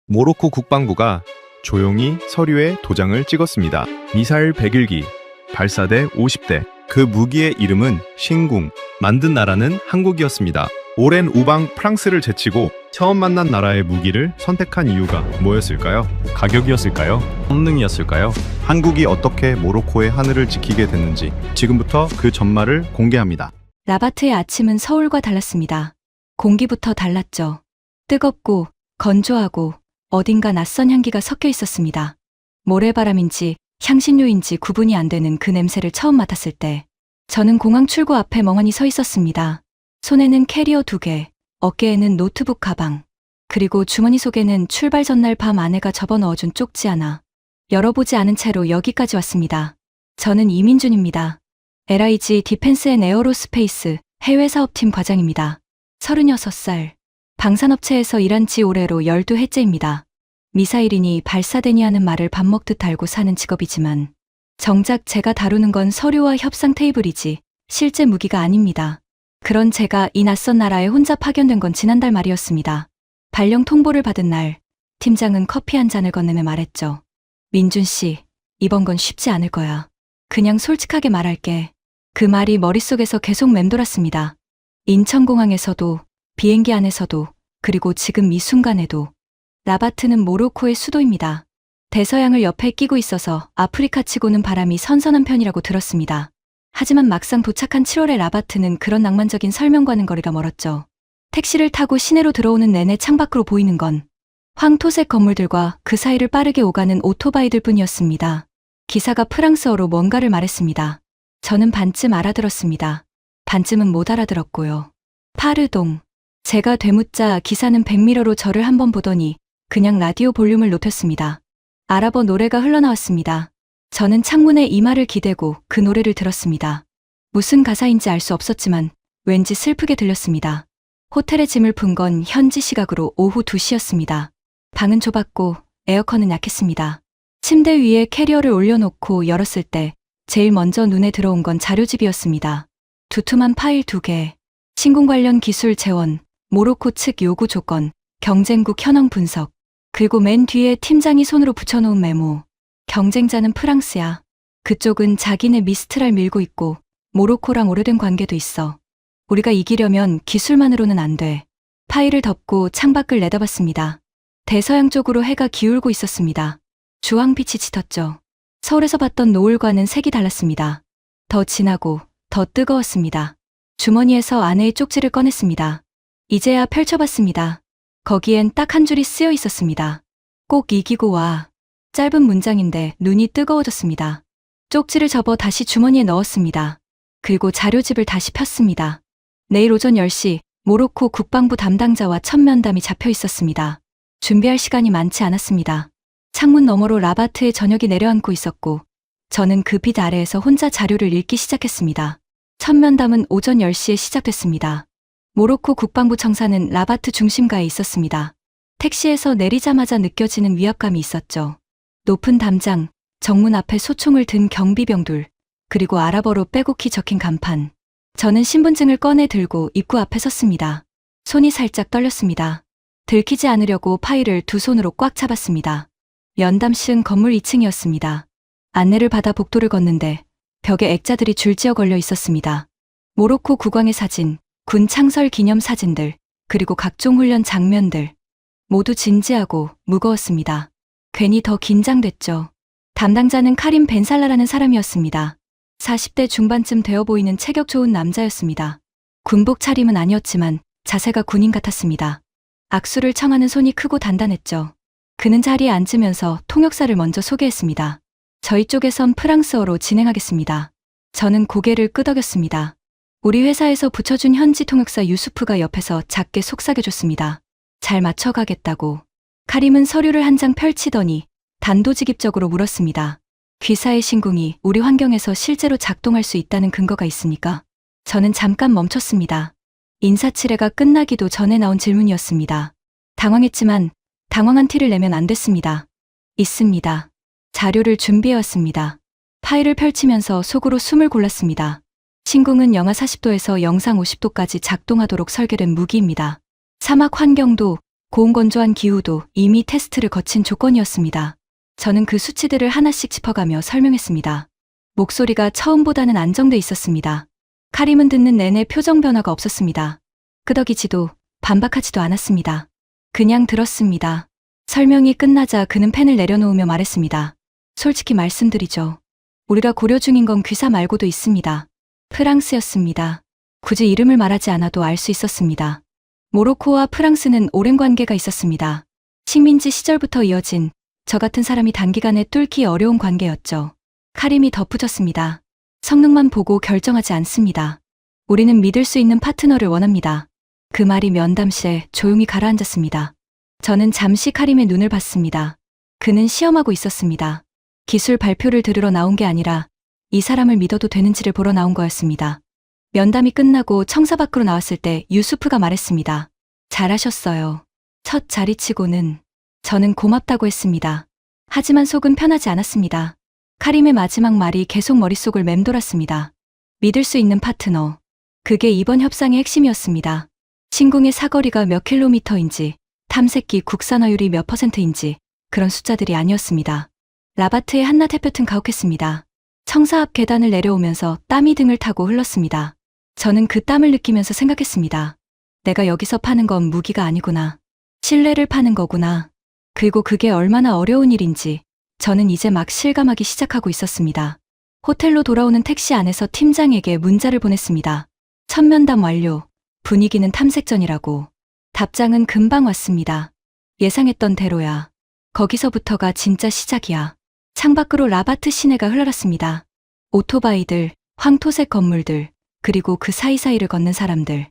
모로코 국방부가 조용히 서류에 도장을 찍었습니다. 미사일 101기, 발사대 50대. 그 무기의 이름은 신궁. 만든 나라는 한국이었습니다. 오랜 우방 프랑스를 제치고 처음 만난 나라의 무기를 선택한 이유가 뭐였을까요? 가격이었을까요? 성능이었을까요? 한국이 어떻게 모로코의 하늘을 지키게 됐는지 지금부터 그 전말을 공개합니다. 라바트의 아침은 서울과 달랐습니다. 공기부터 달랐죠. 뜨겁고 건조하고 어딘가 낯선 향기가 섞여 있었습니다. 모래바람인지 향신료인지 구분이 안 되는 그 냄새를 처음 맡았을 때 저는 공항 출구 앞에 멍하니 서 있었습니다. 손에는 캐리어 2개, 어깨에는 노트북 가방, 그리고 주머니 속에는 출발 전날 밤 아내가 접어넣어준 쪽지 하나. 열어보지 않은 채로 여기까지 왔습니다. 저는 이민준입니다. LIG 디펜스 앤 에어로스페이스 해외 사업팀 과장입니다. 36살. 방산업체에서 일한 지 올해로 12해째입니다. 미사일이니 발사되니 하는 말을 밥 먹듯 알고 사는 직업이지만 정작 제가 다루는 건 서류와 협상 테이블이지 실제 무기가 아닙니다. 그런 제가 이 낯선 나라에 혼자 파견된 건 지난달 말이었습니다. 발령 통보를 받은 날, 팀장은 커피 한 잔을 건네며 말했죠. 민준 씨, 이번 건 쉽지 않을 거야. 그냥 솔직하게 말할게. 그 말이 머릿속에서 계속 맴돌았습니다. 인천공항에서도, 비행기 안에서도, 그리고 지금 이 순간에도. 라바트는 모로코의 수도입니다. 대서양을 옆에 끼고 있어서 아프리카 치고는 바람이 선선한 편이라고 들었습니다. 하지만 막상 도착한 7월의 라바트는 그런 낭만적인 설명과는 거리가 멀었죠. 택시를 타고 시내로 들어오는 내내 창밖으로 보이는 건 황토색 건물들과 그 사이를 빠르게 오가는 오토바이들 뿐이었습니다. 기사가 프랑스어로 뭔가를 말했습니다. 저는 반쯤 알아들었습니다. 반쯤은 못 알아들었고요. 파르동. 제가 되묻자 기사는 백미러로 저를 한번 보더니 그냥 라디오 볼륨을 높였습니다. 아랍어 노래가 흘러나왔습니다. 저는 창문에 이마를 기대고 그 노래를 들었습니다. 무슨 가사인지 알 수 없었지만 왠지 슬프게 들렸습니다. 호텔에 짐을 푼 건 현지 시각으로 오후 2시였습니다. 방은 좁았고 에어컨은 약했습니다. 침대 위에 캐리어를 올려놓고 열었을 때 제일 먼저 눈에 들어온 건 자료집이었습니다. 두툼한 파일 2개, 신궁 관련 기술 재원, 모로코 측 요구 조건, 경쟁국 현황 분석, 그리고 맨 뒤에 팀장이 손으로 붙여놓은 메모. 경쟁자는 프랑스야. 그쪽은 자기네 미스트랄 밀고 있고 모로코랑 오래된 관계도 있어. 우리가 이기려면 기술만으로는 안 돼. 파일을 덮고 창밖을 내다봤습니다. 대서양 쪽으로 해가 기울고 있었습니다. 주황빛이 짙었죠. 서울에서 봤던 노을과는 색이 달랐습니다. 더 진하고 더 뜨거웠습니다. 주머니에서 아내의 쪽지를 꺼냈습니다. 이제야 펼쳐봤습니다. 거기엔 딱 한 줄이 쓰여 있었습니다. 꼭 이기고 와. 짧은 문장인데 눈이 뜨거워졌습니다. 쪽지를 접어 다시 주머니에 넣었습니다. 그리고 자료집을 다시 폈습니다. 내일 오전 10시 모로코 국방부 담당자와 첫 면담이 잡혀 있었습니다. 준비할 시간이 많지 않았습니다. 창문 너머로 라바트의 저녁이 내려앉고 있었고 저는 그 빛 아래에서 혼자 자료를 읽기 시작했습니다. 첫 면담은 오전 10시에 시작됐습니다. 모로코 국방부 청사는 라바트 중심가에 있었습니다. 택시에서 내리자마자 느껴지는 위압감이 있었죠. 높은 담장, 정문 앞에 소총을 든 경비병들, 그리고 아랍어로 빼곡히 적힌 간판. 저는 신분증을 꺼내 들고 입구 앞에 섰습니다. 손이 살짝 떨렸습니다. 들키지 않으려고 파일을 두 손으로 꽉 잡았습니다. 면담실은 건물 2층이었습니다. 안내를 받아 복도를 걷는데 벽에 액자들이 줄지어 걸려 있었습니다. 모로코 국왕의 사진, 군 창설 기념 사진들, 그리고 각종 훈련 장면들. 모두 진지하고 무거웠습니다. 괜히 더 긴장됐죠. 담당자는 카림 벤살라라는 사람이었습니다. 40대 중반쯤 되어 보이는 체격 좋은 남자였습니다. 군복 차림은 아니었지만 자세가 군인 같았습니다. 악수를 청하는 손이 크고 단단했죠. 그는 자리에 앉으면서 통역사를 먼저 소개했습니다. 저희 쪽에선 프랑스어로 진행하겠습니다. 저는 고개를 끄덕였습니다. 우리 회사에서 붙여준 현지 통역사 유수프가 옆에서 작게 속삭여줬습니다. 잘 맞춰가겠다고. 카림은 서류를 한 장 펼치더니 단도직입적으로 물었습니다. 귀사의 신궁이 우리 환경에서 실제로 작동할 수 있다는 근거가 있습니까? 저는 잠깐 멈췄습니다. 인사치레가 끝나기도 전에 나온 질문이었습니다. 당황했지만 당황한 티를 내면 안 됐습니다. 있습니다. 자료를 준비해왔습니다. 파일을 펼치면서 속으로 숨을 골랐습니다. 신궁은 영하 40도에서 영상 50도까지 작동하도록 설계된 무기입니다. 사막 환경도 고온건조한 기후도 이미 테스트를 거친 조건이었습니다. 저는 그 수치들을 하나씩 짚어가며 설명했습니다. 목소리가 처음보다는 안정돼 있었습니다. 카림은 듣는 내내 표정 변화가 없었습니다. 끄덕이지도 반박하지도 않았습니다. 그냥 들었습니다. 설명이 끝나자 그는 펜을 내려놓으며 말했습니다. 솔직히 말씀드리죠. 우리가 고려 중인 건 귀사 말고도 있습니다. 프랑스였습니다. 굳이 이름을 말하지 않아도 알 수 있었습니다. 모로코와 프랑스는 오랜 관계가 있었습니다. 식민지 시절부터 이어진 저 같은 사람이 단기간에 뚫기 어려운 관계였죠. 카림이 덧붙였습니다. 성능만 보고 결정하지 않습니다. 우리는 믿을 수 있는 파트너를 원합니다. 그 말이 면담실에 조용히 가라앉았습니다. 저는 잠시 카림의 눈을 봤습니다. 그는 시험하고 있었습니다. 기술 발표를 들으러 나온 게 아니라 이 사람을 믿어도 되는지를 보러 나온 거였습니다. 면담이 끝나고 청사 밖으로 나왔을 때 유수프가 말했습니다. 잘하셨어요. 첫 자리치고는. 저는 고맙다고 했습니다. 하지만 속은 편하지 않았습니다. 카림의 마지막 말이 계속 머릿속을 맴돌았습니다. 믿을 수 있는 파트너. 그게 이번 협상의 핵심이었습니다. 신궁의 사거리가 몇 킬로미터인지, 탐색기 국산화율이 몇 %인지 그런 숫자들이 아니었습니다. 라바트의 한낮 햇볕은 가혹했습니다. 청사 앞 계단을 내려오면서 땀이 등을 타고 흘렀습니다. 저는 그 땀을 느끼면서 생각했습니다. 내가 여기서 파는 건 무기가 아니구나. 신뢰를 파는 거구나. 그리고 그게 얼마나 어려운 일인지 저는 이제 막 실감하기 시작하고 있었습니다. 호텔로 돌아오는 택시 안에서 팀장에게 문자를 보냈습니다. 첫 면담 완료. 분위기는 탐색전이라고. 답장은 금방 왔습니다. 예상했던 대로야. 거기서부터가 진짜 시작이야. 창밖으로 라바트 시내가 흘러갔습니다. 오토바이들, 황토색 건물들, 그리고 그 사이사이를 걷는 사람들.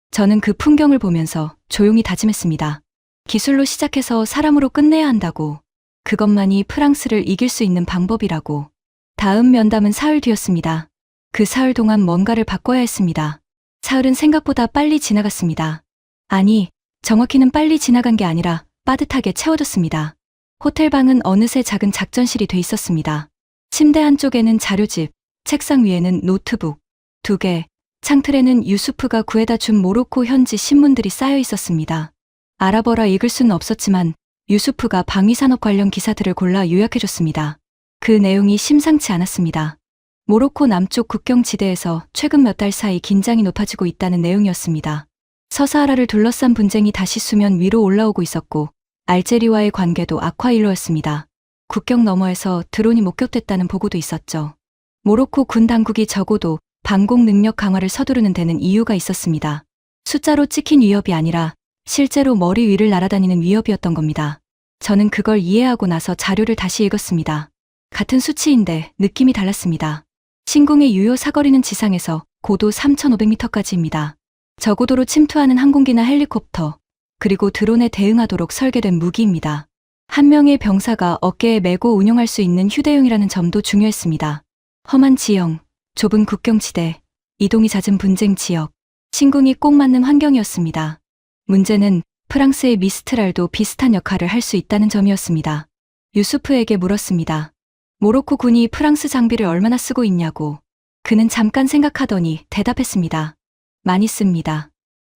저는 그 풍경을 보면서 조용히 다짐했습니다. 기술로 시작해서 사람으로 끝내야 한다고. 그것만이 프랑스를 이길 수 있는 방법이라고. 다음 면담은 사흘 뒤였습니다. 그 사흘 동안 뭔가를 바꿔야 했습니다. 사흘은 생각보다 빨리 지나갔습니다. 아니, 정확히는 빨리 지나간 게 아니라 빠듯하게 채워졌습니다. 호텔방은 어느새 작은 작전실이 돼 있었습니다. 침대 한쪽에는 자료집, 책상 위에는 노트북 2개, 창틀에는 유수프가 구해다 준 모로코 현지 신문들이 쌓여 있었습니다. 아랍어라 읽을 수는 없었지만 유수프가 방위산업 관련 기사들을 골라 요약해줬습니다. 그 내용이 심상치 않았습니다. 모로코 남쪽 국경지대에서 최근 몇 달 사이 긴장이 높아지고 있다는 내용이었습니다. 서사하라를 둘러싼 분쟁이 다시 수면 위로 올라오고 있었고 알제리와의 관계도 악화일로였습니다. 국경 너머에서 드론이 목격됐다는 보고도 있었죠. 모로코 군 당국이 적어도 방공 능력 강화를 서두르는 데는 이유가 있었습니다. 숫자로 찍힌 위협이 아니라 실제로 머리 위를 날아다니는 위협이었던 겁니다. 저는 그걸 이해하고 나서 자료를 다시 읽었습니다. 같은 수치인데 느낌이 달랐습니다. 신궁의 유효 사거리는 지상에서 고도 3,500m까지입니다. 저고도로 침투하는 항공기나 헬리콥터, 그리고 드론에 대응하도록 설계된 무기입니다. 한 명의 병사가 어깨에 메고 운용할 수 있는 휴대용이라는 점도 중요했습니다. 험한 지형, 좁은 국경지대, 이동이 잦은 분쟁 지역, 신궁이 꼭 맞는 환경이었습니다. 문제는 프랑스의 미스트랄도 비슷한 역할을 할 수 있다는 점이었습니다. 유수프에게 물었습니다. 모로코 군이 프랑스 장비를 얼마나 쓰고 있냐고. 그는 잠깐 생각하더니 대답했습니다. 많이 씁니다.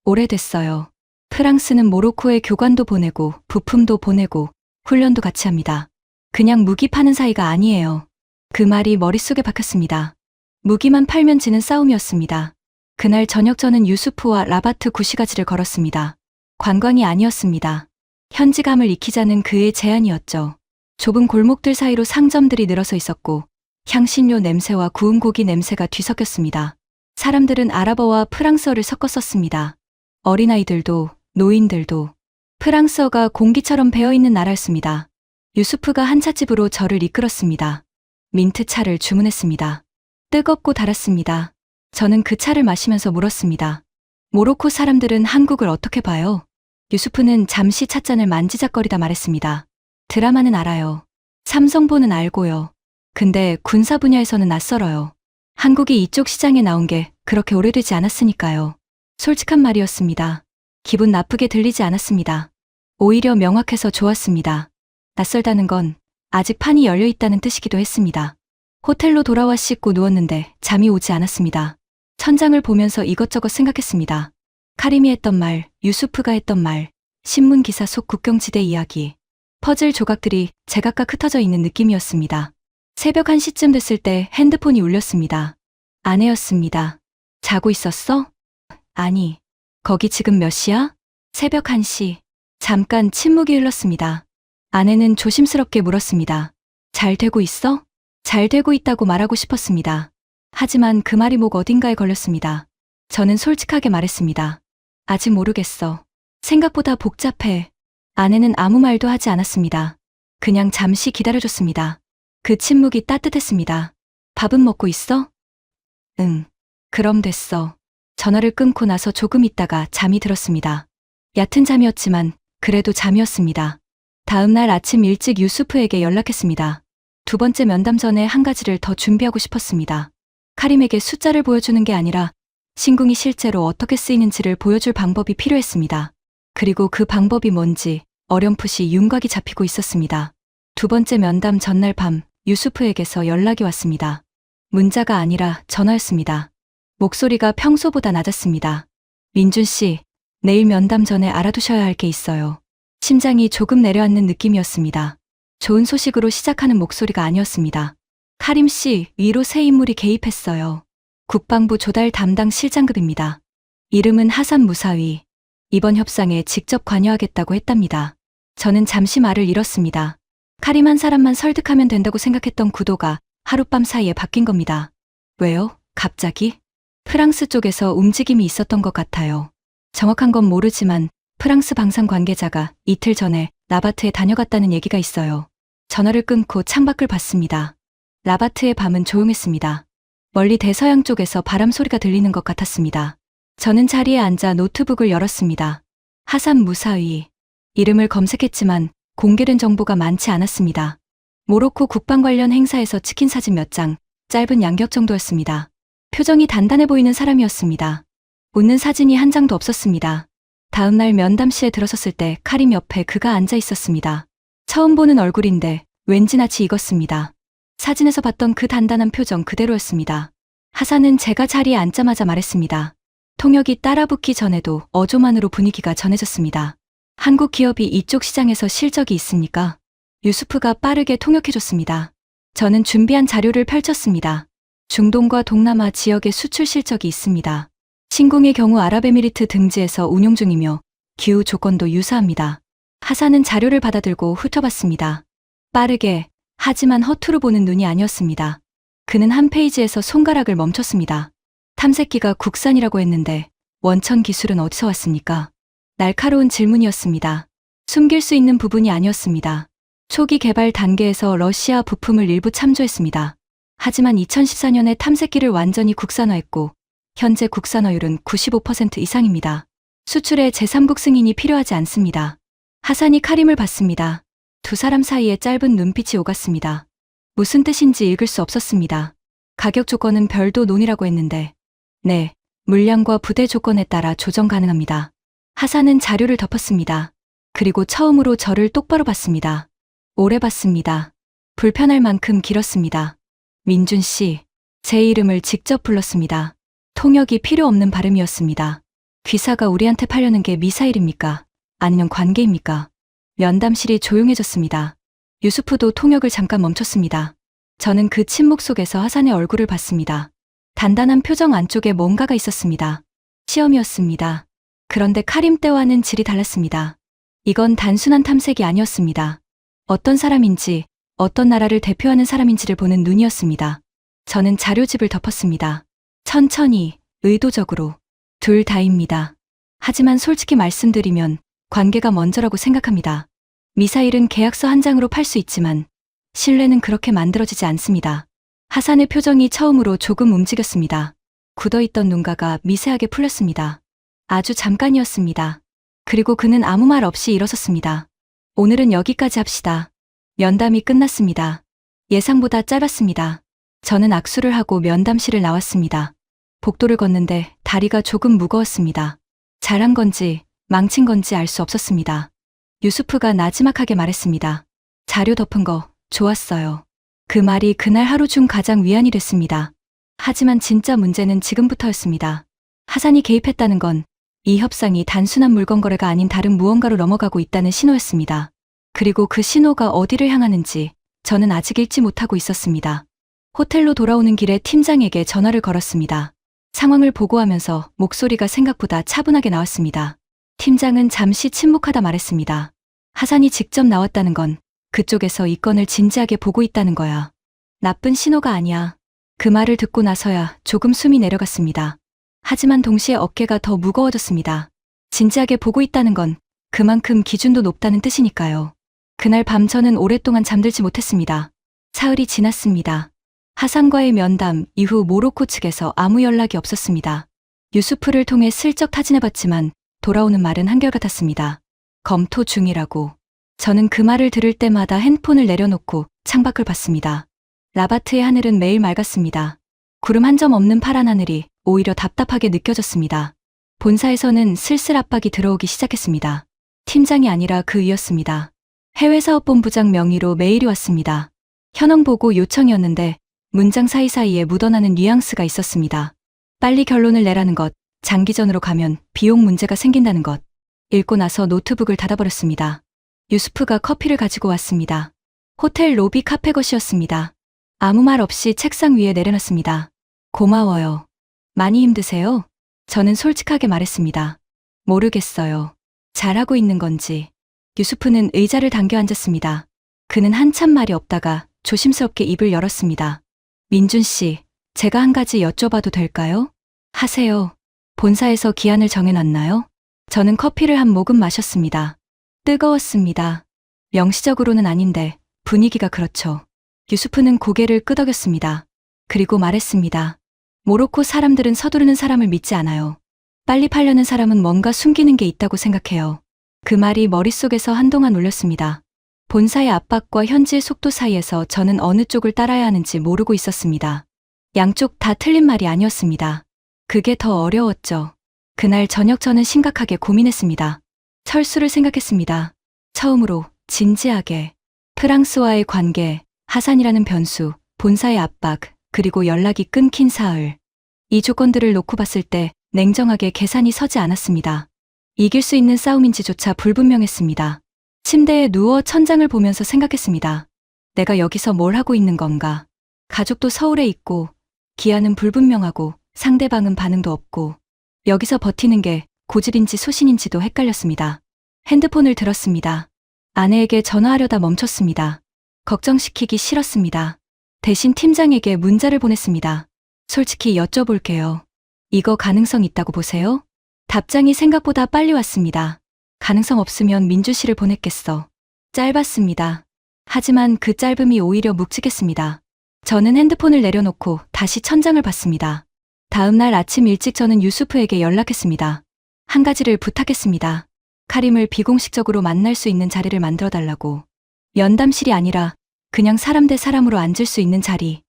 오래됐어요. 프랑스는 모로코에 교관도 보내고 부품도 보내고 훈련도 같이 합니다. 그냥 무기 파는 사이가 아니에요. 그 말이 머릿속에 박혔습니다. 무기만 팔면 지는 싸움이었습니다. 그날 저녁 저는 유수프와 라바트 구시가지를 걸었습니다. 관광이 아니었습니다. 현지감을 익히자는 그의 제안이었죠. 좁은 골목들 사이로 상점들이 늘어서 있었고 향신료 냄새와 구운 고기 냄새가 뒤섞였습니다. 사람들은 아랍어와 프랑스어를 섞어 썼습니다. 어린아이들도 노인들도. 프랑스어가 공기처럼 배어있는 나라였습니다. 유수프가 한 찻집으로 저를 이끌었습니다. 민트차를 주문했습니다. 뜨겁고 달았습니다. 저는 그 차를 마시면서 물었습니다. 모로코 사람들은 한국을 어떻게 봐요? 유수프는 잠시 찻잔을 만지작거리다 말했습니다. 드라마는 알아요. 삼성보는 알고요. 근데 군사 분야에서는 낯설어요. 한국이 이쪽 시장에 나온 게 그렇게 오래되지 않았으니까요. 솔직한 말이었습니다. 기분 나쁘게 들리지 않았습니다. 오히려 명확해서 좋았습니다. 낯설다는 건 아직 판이 열려 있다는 뜻이기도 했습니다. 호텔로 돌아와 씻고 누웠는데 잠이 오지 않았습니다. 천장을 보면서 이것저것 생각했습니다. 카림이 했던 말, 유수프가 했던 말, 신문 기사 속 국경지대 이야기. 퍼즐 조각들이 제각각 흩어져 있는 느낌이었습니다. 새벽 1시쯤 됐을 때 핸드폰이 울렸습니다. 아내였습니다. 자고 있었어? 아니. 거기 지금 몇 시야? 새벽 1시. 잠깐 침묵이 흘렀습니다. 아내는 조심스럽게 물었습니다. 잘 되고 있어? 잘 되고 있다고 말하고 싶었습니다. 하지만 그 말이 목 어딘가에 걸렸습니다. 저는 솔직하게 말했습니다. 아직 모르겠어. 생각보다 복잡해. 아내는 아무 말도 하지 않았습니다. 그냥 잠시 기다려줬습니다. 그 침묵이 따뜻했습니다. 밥은 먹고 있어? 응. 그럼 됐어. 전화를 끊고 나서 조금 있다가 잠이 들었습니다. 얕은 잠이었지만 그래도 잠이었습니다. 다음 날 아침 일찍 유수프에게 연락했습니다. 두 번째 면담 전에 한 가지를 더 준비하고 싶었습니다. 카림에게 숫자를 보여주는 게 아니라 신궁이 실제로 어떻게 쓰이는지를 보여줄 방법이 필요했습니다. 그리고 그 방법이 뭔지 어렴풋이 윤곽이 잡히고 있었습니다. 두 번째 면담 전날 밤 유수프에게서 연락이 왔습니다. 문자가 아니라 전화였습니다. 목소리가 평소보다 낮았습니다. 민준 씨, 내일 면담 전에 알아두셔야 할 게 있어요. 심장이 조금 내려앉는 느낌이었습니다. 좋은 소식으로 시작하는 목소리가 아니었습니다. 카림 씨, 위로 새 인물이 개입했어요. 국방부 조달 담당 실장급입니다. 이름은 하산 무사위. 이번 협상에 직접 관여하겠다고 했답니다. 저는 잠시 말을 잃었습니다. 카림 한 사람만 설득하면 된다고 생각했던 구도가 하룻밤 사이에 바뀐 겁니다. 왜요? 갑자기? 프랑스 쪽에서 움직임이 있었던 것 같아요. 정확한 건 모르지만 프랑스 방산 관계자가 이틀 전에 라바트에 다녀갔다는 얘기가 있어요. 전화를 끊고 창밖을 봤습니다. 라바트의 밤은 조용했습니다. 멀리 대서양 쪽에서 바람 소리가 들리는 것 같았습니다. 저는 자리에 앉아 노트북을 열었습니다. 하산 무사위. 이름을 검색했지만 공개된 정보가 많지 않았습니다. 모로코 국방 관련 행사에서 찍힌 사진 몇 장, 짧은 양격 정도였습니다. 표정이 단단해 보이는 사람이었습니다. 웃는 사진이 한 장도 없었습니다. 다음 날 면담실에 들어섰을 때 카림 옆에 그가 앉아 있었습니다. 처음 보는 얼굴인데 왠지 낯이 익었습니다. 사진에서 봤던 그 단단한 표정 그대로였습니다. 하산은 제가 자리에 앉자마자 말했습니다. 통역이 따라붙기 전에도 어조만으로 분위기가 전해졌습니다. 한국 기업이 이쪽 시장에서 실적이 있습니까? 유수프가 빠르게 통역해줬습니다. 저는 준비한 자료를 펼쳤습니다. 중동과 동남아 지역의 수출 실적이 있습니다. 신궁의 경우 아랍에미리트 등지에서 운용 중이며 기후 조건도 유사합니다. 하산은 자료를 받아들고 훑어봤습니다. 빠르게, 하지만 허투루 보는 눈이 아니었습니다. 그는 한 페이지에서 손가락을 멈췄습니다. 탐색기가 국산이라고 했는데 원천 기술은 어디서 왔습니까? 날카로운 질문이었습니다. 숨길 수 있는 부분이 아니었습니다. 초기 개발 단계에서 러시아 부품을 일부 참조했습니다. 하지만 2014년에 탐색기를 완전히 국산화했고 현재 국산화율은 95% 이상입니다. 수출에 제3국 승인이 필요하지 않습니다. 하산이 카림을 봤습니다. 두 사람 사이에 짧은 눈빛이 오갔습니다. 무슨 뜻인지 읽을 수 없었습니다. 가격 조건은 별도 논의라고 했는데 네, 물량과 부대 조건에 따라 조정 가능합니다. 하산은 자료를 덮었습니다. 그리고 처음으로 저를 똑바로 봤습니다. 오래 봤습니다. 불편할 만큼 길었습니다. 민준 씨, 제 이름을 직접 불렀습니다. 통역이 필요 없는 발음이었습니다. 귀사가 우리한테 팔려는 게 미사일입니까? 아니면 관계입니까? 면담실이 조용해졌습니다. 유수프도 통역을 잠깐 멈췄습니다. 저는 그 침묵 속에서 하산의 얼굴을 봤습니다. 단단한 표정 안쪽에 뭔가가 있었습니다. 시험이었습니다. 그런데 카림 때와는 질이 달랐습니다. 이건 단순한 탐색이 아니었습니다. 어떤 사람인지, 어떤 나라를 대표하는 사람인지를 보는 눈이었습니다. 저는 자료집을 덮었습니다. 천천히, 의도적으로. 둘 다입니다. 하지만 솔직히 말씀드리면 관계가 먼저라고 생각합니다. 미사일은 계약서 한 장으로 팔 수 있지만 신뢰는 그렇게 만들어지지 않습니다. 하산의 표정이 처음으로 조금 움직였습니다. 굳어있던 눈가가 미세하게 풀렸습니다. 아주 잠깐이었습니다. 그리고 그는 아무 말 없이 일어섰습니다. 오늘은 여기까지 합시다. 면담이 끝났습니다. 예상보다 짧았습니다. 저는 악수를 하고 면담실을 나왔습니다. 복도를 걷는데 다리가 조금 무거웠습니다. 잘한 건지 망친 건지 알 수 없었습니다. 유수프가 나지막하게 말했습니다. 자료 덮은 거 좋았어요. 그 말이 그날 하루 중 가장 위안이 됐습니다. 하지만 진짜 문제는 지금부터였습니다. 하산이 개입했다는 건 이 협상이 단순한 물건 거래가 아닌 다른 무언가로 넘어가고 있다는 신호였습니다. 그리고 그 신호가 어디를 향하는지 저는 아직 읽지 못하고 있었습니다. 호텔로 돌아오는 길에 팀장에게 전화를 걸었습니다. 상황을 보고하면서 목소리가 생각보다 차분하게 나왔습니다. 팀장은 잠시 침묵하다 말했습니다. 하산이 직접 나왔다는 건 그쪽에서 이 건을 진지하게 보고 있다는 거야. 나쁜 신호가 아니야. 그 말을 듣고 나서야 조금 숨이 내려갔습니다. 하지만 동시에 어깨가 더 무거워졌습니다. 진지하게 보고 있다는 건 그만큼 기준도 높다는 뜻이니까요. 그날 밤 저는 오랫동안 잠들지 못했습니다. 사흘이 지났습니다. 하산과의 면담 이후 모로코 측에서 아무 연락이 없었습니다. 유수프를 통해 슬쩍 타진해봤지만 돌아오는 말은 한결같았습니다. 검토 중이라고. 저는 그 말을 들을 때마다 핸드폰을 내려놓고 창밖을 봤습니다. 라바트의 하늘은 매일 맑았습니다. 구름 한 점 없는 파란 하늘이 오히려 답답하게 느껴졌습니다. 본사에서는 슬슬 압박이 들어오기 시작했습니다. 팀장이 아니라 그 위였습니다. 해외사업본부장 명의로 메일이 왔습니다. 현황 보고 요청이었는데 문장 사이사이에 묻어나는 뉘앙스가 있었습니다. 빨리 결론을 내라는 것, 장기전으로 가면 비용 문제가 생긴다는 것. 읽고 나서 노트북을 닫아버렸습니다. 유수프가 커피를 가지고 왔습니다. 호텔 로비 카페 것이었습니다. 아무 말 없이 책상 위에 내려놨습니다. 고마워요. 많이 힘드세요? 저는 솔직하게 말했습니다. 모르겠어요. 잘하고 있는 건지. 유수프는 의자를 당겨 앉았습니다. 그는 한참 말이 없다가 조심스럽게 입을 열었습니다. 민준 씨, 제가 한 가지 여쭤봐도 될까요? 하세요. 본사에서 기한을 정해놨나요? 저는 커피를 한 모금 마셨습니다. 뜨거웠습니다. 명시적으로는 아닌데 분위기가 그렇죠. 유수프는 고개를 끄덕였습니다. 그리고 말했습니다. 모로코 사람들은 서두르는 사람을 믿지 않아요. 빨리 팔려는 사람은 뭔가 숨기는 게 있다고 생각해요. 그 말이 머릿속에서 한동안 울렸습니다. 본사의 압박과 현지의 속도 사이에서 저는 어느 쪽을 따라야 하는지 모르고 있었습니다. 양쪽 다 틀린 말이 아니었습니다. 그게 더 어려웠죠. 그날 저녁 저는 심각하게 고민했습니다. 철수를 생각했습니다. 처음으로 진지하게. 프랑스와의 관계, 하산이라는 변수, 본사의 압박, 그리고 연락이 끊긴 사흘. 이 조건들을 놓고 봤을 때 냉정하게 계산이 서지 않았습니다. 이길 수 있는 싸움인지조차 불분명했습니다. 침대에 누워 천장을 보면서 생각했습니다. 내가 여기서 뭘 하고 있는 건가? 가족도 서울에 있고, 기한은 불분명하고, 상대방은 반응도 없고, 여기서 버티는 게 고집인지 소신인지도 헷갈렸습니다. 핸드폰을 들었습니다. 아내에게 전화하려다 멈췄습니다. 걱정시키기 싫었습니다. 대신 팀장에게 문자를 보냈습니다. 솔직히 여쭤볼게요. 이거 가능성 있다고 보세요? 답장이 생각보다 빨리 왔습니다. 가능성 없으면 민주 씨를 보냈겠어. 짧았습니다. 하지만 그 짧음이 오히려 묵직했습니다. 저는 핸드폰을 내려놓고 다시 천장을 봤습니다. 다음 날 아침 일찍 저는 유수프에게 연락했습니다. 한 가지를 부탁했습니다. 카림을 비공식적으로 만날 수 있는 자리를 만들어달라고. 면담실이 아니라 그냥 사람 대 사람으로 앉을 수 있는 자리.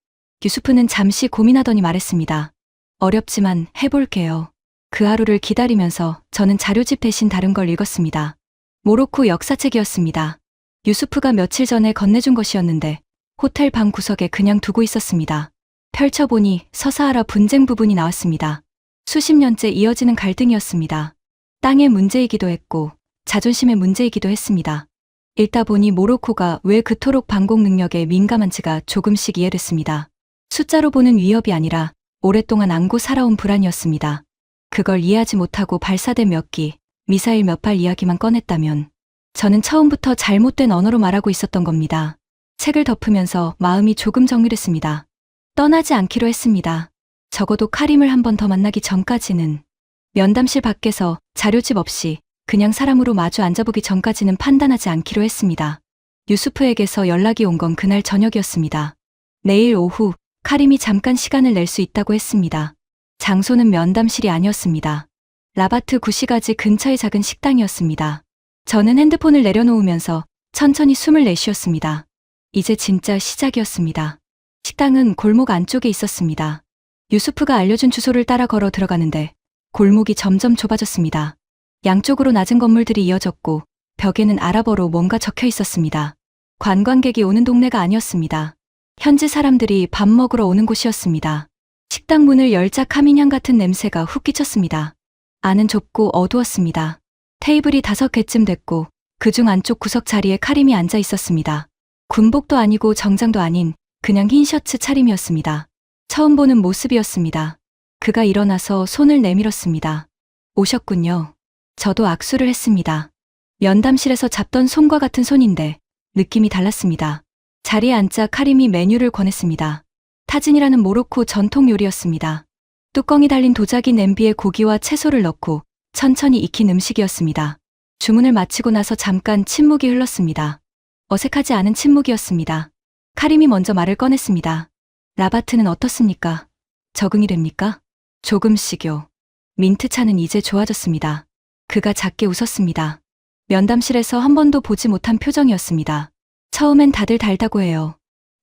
유수프는 잠시 고민하더니 말했습니다. 어렵지만 해볼게요. 그 하루를 기다리면서 저는 자료집 대신 다른 걸 읽었습니다. 모로코 역사책이었습니다. 유수프가 며칠 전에 건네준 것이었는데 호텔 방 구석에 그냥 두고 있었습니다. 펼쳐보니 서사하라 분쟁 부분이 나왔습니다. 수십 년째 이어지는 갈등이었습니다. 땅의 문제이기도 했고 자존심의 문제이기도 했습니다. 읽다 보니 모로코가 왜 그토록 방공 능력에 민감한지가 조금씩 이해됐습니다. 숫자로 보는 위협이 아니라 오랫동안 안고 살아온 불안이었습니다. 그걸 이해하지 못하고 발사된 몇 기, 미사일 몇 발 이야기만 꺼냈다면 저는 처음부터 잘못된 언어로 말하고 있었던 겁니다. 책을 덮으면서 마음이 조금 정리됐습니다. 떠나지 않기로 했습니다. 적어도 카림을 한 번 더 만나기 전까지는. 면담실 밖에서 자료집 없이 그냥 사람으로 마주 앉아보기 전까지는 판단하지 않기로 했습니다. 유수프에게서 연락이 온 건 그날 저녁이었습니다. 내일 오후 카림이 잠깐 시간을 낼 수 있다고 했습니다. 장소는 면담실이 아니었습니다. 라바트 구시가지 근처의 작은 식당이었습니다. 저는 핸드폰을 내려놓으면서 천천히 숨을 내쉬었습니다. 이제 진짜 시작이었습니다. 식당은 골목 안쪽에 있었습니다. 유수프가 알려준 주소를 따라 걸어 들어가는데 골목이 점점 좁아졌습니다. 양쪽으로 낮은 건물들이 이어졌고 벽에는 아랍어로 뭔가 적혀 있었습니다. 관광객이 오는 동네가 아니었습니다. 현지 사람들이 밥 먹으러 오는 곳이었습니다. 식당 문을 열자 카민향 같은 냄새가 훅 끼쳤습니다. 안은 좁고 어두웠습니다. 테이블이 5개쯤 됐고 그중 안쪽 구석 자리에 카림이 앉아 있었습니다. 군복도 아니고 정장도 아닌 그냥 흰 셔츠 차림이었습니다. 처음 보는 모습이었습니다. 그가 일어나서 손을 내밀었습니다. 오셨군요. 저도 악수를 했습니다. 면담실에서 잡던 손과 같은 손인데 느낌이 달랐습니다. 자리에 앉자 카림이 메뉴를 권했습니다. 타진이라는 모로코 전통 요리였습니다. 뚜껑이 달린 도자기 냄비에 고기와 채소를 넣고 천천히 익힌 음식이었습니다. 주문을 마치고 나서 잠깐 침묵이 흘렀습니다. 어색하지 않은 침묵이었습니다. 카림이 먼저 말을 꺼냈습니다. 라바트는 어떻습니까? 적응이 됩니까? 조금씩요. 민트차는 이제 좋아졌습니다. 그가 작게 웃었습니다. 면담실에서 한 번도 보지 못한 표정이었습니다. 처음엔 다들 달다고 해요.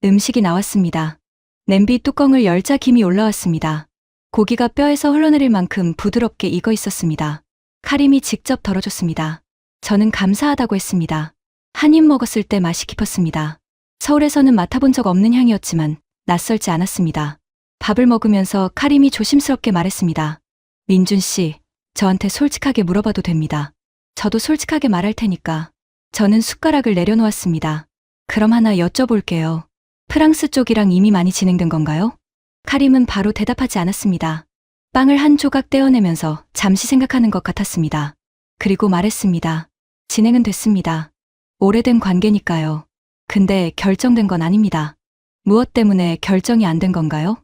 음식이 나왔습니다. 냄비 뚜껑을 열자 김이 올라왔습니다. 고기가 뼈에서 흘러내릴 만큼 부드럽게 익어 있었습니다. 카림이 직접 덜어줬습니다. 저는 감사하다고 했습니다. 한 입 먹었을 때 맛이 깊었습니다. 서울에서는 맡아본 적 없는 향이었지만 낯설지 않았습니다. 밥을 먹으면서 카림이 조심스럽게 말했습니다. 민준 씨, 저한테 솔직하게 물어봐도 됩니다. 저도 솔직하게 말할 테니까. 저는 숟가락을 내려놓았습니다. 그럼 하나 여쭤볼게요. 프랑스 쪽이랑 이미 많이 진행된 건가요? 카림은 바로 대답하지 않았습니다. 빵을 한 조각 떼어내면서 잠시 생각하는 것 같았습니다. 그리고 말했습니다. 진행은 됐습니다. 오래된 관계니까요. 근데 결정된 건 아닙니다. 무엇 때문에 결정이 안 된 건가요?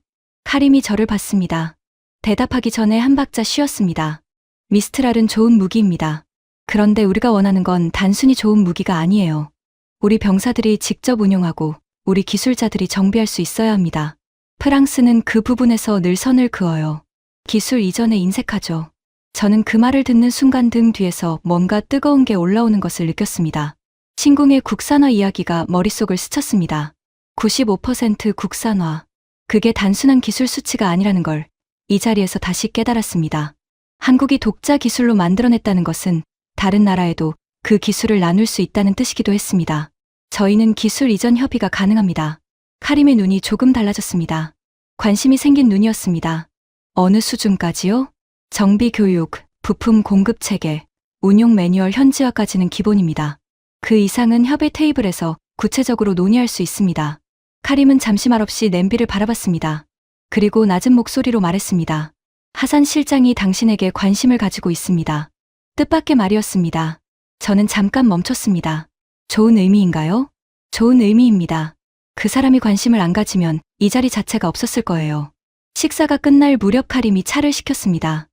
카림이 저를 봤습니다. 대답하기 전에 한 박자 쉬었습니다. 미스트랄은 좋은 무기입니다. 그런데 우리가 원하는 건 단순히 좋은 무기가 아니에요. 우리 병사들이 직접 운용하고 우리 기술자들이 정비할 수 있어야 합니다. 프랑스는 그 부분에서 늘 선을 그어요. 기술 이전에 인색하죠. 저는 그 말을 듣는 순간 등 뒤에서 뭔가 뜨거운 게 올라오는 것을 느꼈습니다. 신궁의 국산화 이야기가 머릿속을 스쳤습니다. 95% 국산화. 그게 단순한 기술 수치가 아니라는 걸 이 자리에서 다시 깨달았습니다. 한국이 독자 기술로 만들어냈다는 것은 다른 나라에도 그 기술을 나눌 수 있다는 뜻이기도 했습니다. 저희는 기술 이전 협의가 가능합니다. 카림의 눈이 조금 달라졌습니다. 관심이 생긴 눈이었습니다. 어느 수준까지요? 정비 교육, 부품 공급 체계, 운용 매뉴얼 현지화까지는 기본입니다. 그 이상은 협의 테이블에서 구체적으로 논의할 수 있습니다. 카림은 잠시 말없이 냄비를 바라봤습니다. 그리고 낮은 목소리로 말했습니다. 하산 실장이 당신에게 관심을 가지고 있습니다. 뜻밖의 말이었습니다. 저는 잠깐 멈췄습니다. 좋은 의미인가요? 좋은 의미입니다. 그 사람이 관심을 안 가지면 이 자리 자체가 없었을 거예요. 식사가 끝날 무렵 카림이 차를 시켰습니다.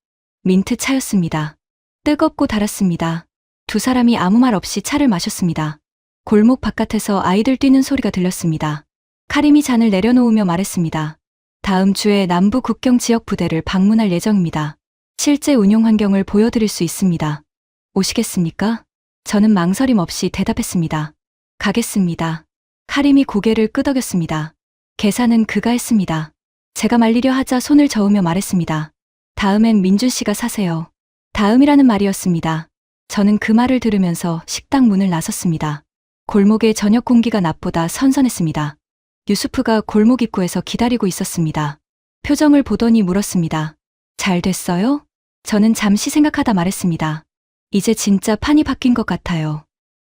민트 차였습니다. 뜨겁고 달았습니다. 두 사람이 아무 말 없이 차를 마셨습니다. 골목 바깥에서 아이들 뛰는 소리가 들렸습니다. 카림이 잔을 내려놓으며 말했습니다. 다음 주에 남부 국경 지역 부대를 방문할 예정입니다. 실제 운용 환경을 보여드릴 수 있습니다. 오시겠습니까? 저는 망설임 없이 대답했습니다. 가겠습니다. 카림이 고개를 끄덕였습니다. 계산은 그가 했습니다. 제가 말리려 하자 손을 저으며 말했습니다. 다음엔 민준 씨가 사세요. 다음이라는 말이었습니다. 저는 그 말을 들으면서 식당 문을 나섰습니다. 골목의 저녁 공기가 낮보다 선선했습니다. 유수프가 골목 입구에서 기다리고 있었습니다. 표정을 보더니 물었습니다. 잘 됐어요? 저는 잠시 생각하다 말했습니다. 이제 진짜 판이 바뀐 것 같아요.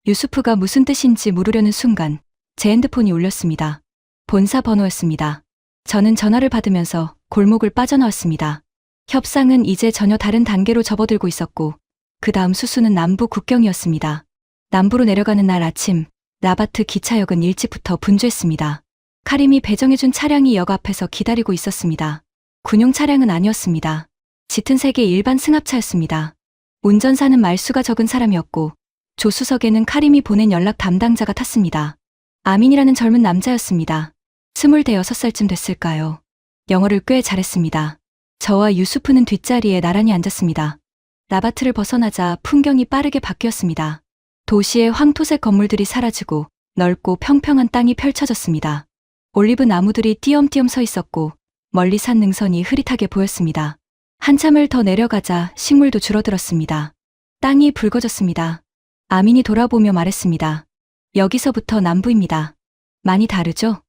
유수프가 무슨 뜻인지 물으려는 순간 제 핸드폰이 울렸습니다. 본사 번호였습니다. 저는 전화를 받으면서 골목을 빠져나왔습니다. 협상은 이제 전혀 다른 단계로 접어들고 있었고 그 다음 수수는 남부 국경이었습니다. 남부로 내려가는 날 아침 라바트 기차역은 일찍부터 분주했습니다. 카림이 배정해준 차량이 역 앞에서 기다리고 있었습니다. 군용 차량은 아니었습니다. 짙은 색의 일반 승합차였습니다. 운전사는 말수가 적은 사람이었고 조수석에는 카림이 보낸 연락 담당자가 탔습니다. 아민이라는 젊은 남자였습니다. 26살쯤 됐을까요? 영어를 꽤 잘했습니다. 저와 유수프는 뒷자리에 나란히 앉았습니다. 라바트를 벗어나자 풍경이 빠르게 바뀌었습니다. 도시의 황토색 건물들이 사라지고 넓고 평평한 땅이 펼쳐졌습니다. 올리브 나무들이 띄엄띄엄 서 있었고 멀리 산 능선이 흐릿하게 보였습니다. 한참을 더 내려가자 식물도 줄어들었습니다. 땅이 붉어졌습니다. 아민이 돌아보며 말했습니다. 여기서부터 남부입니다. 많이 다르죠?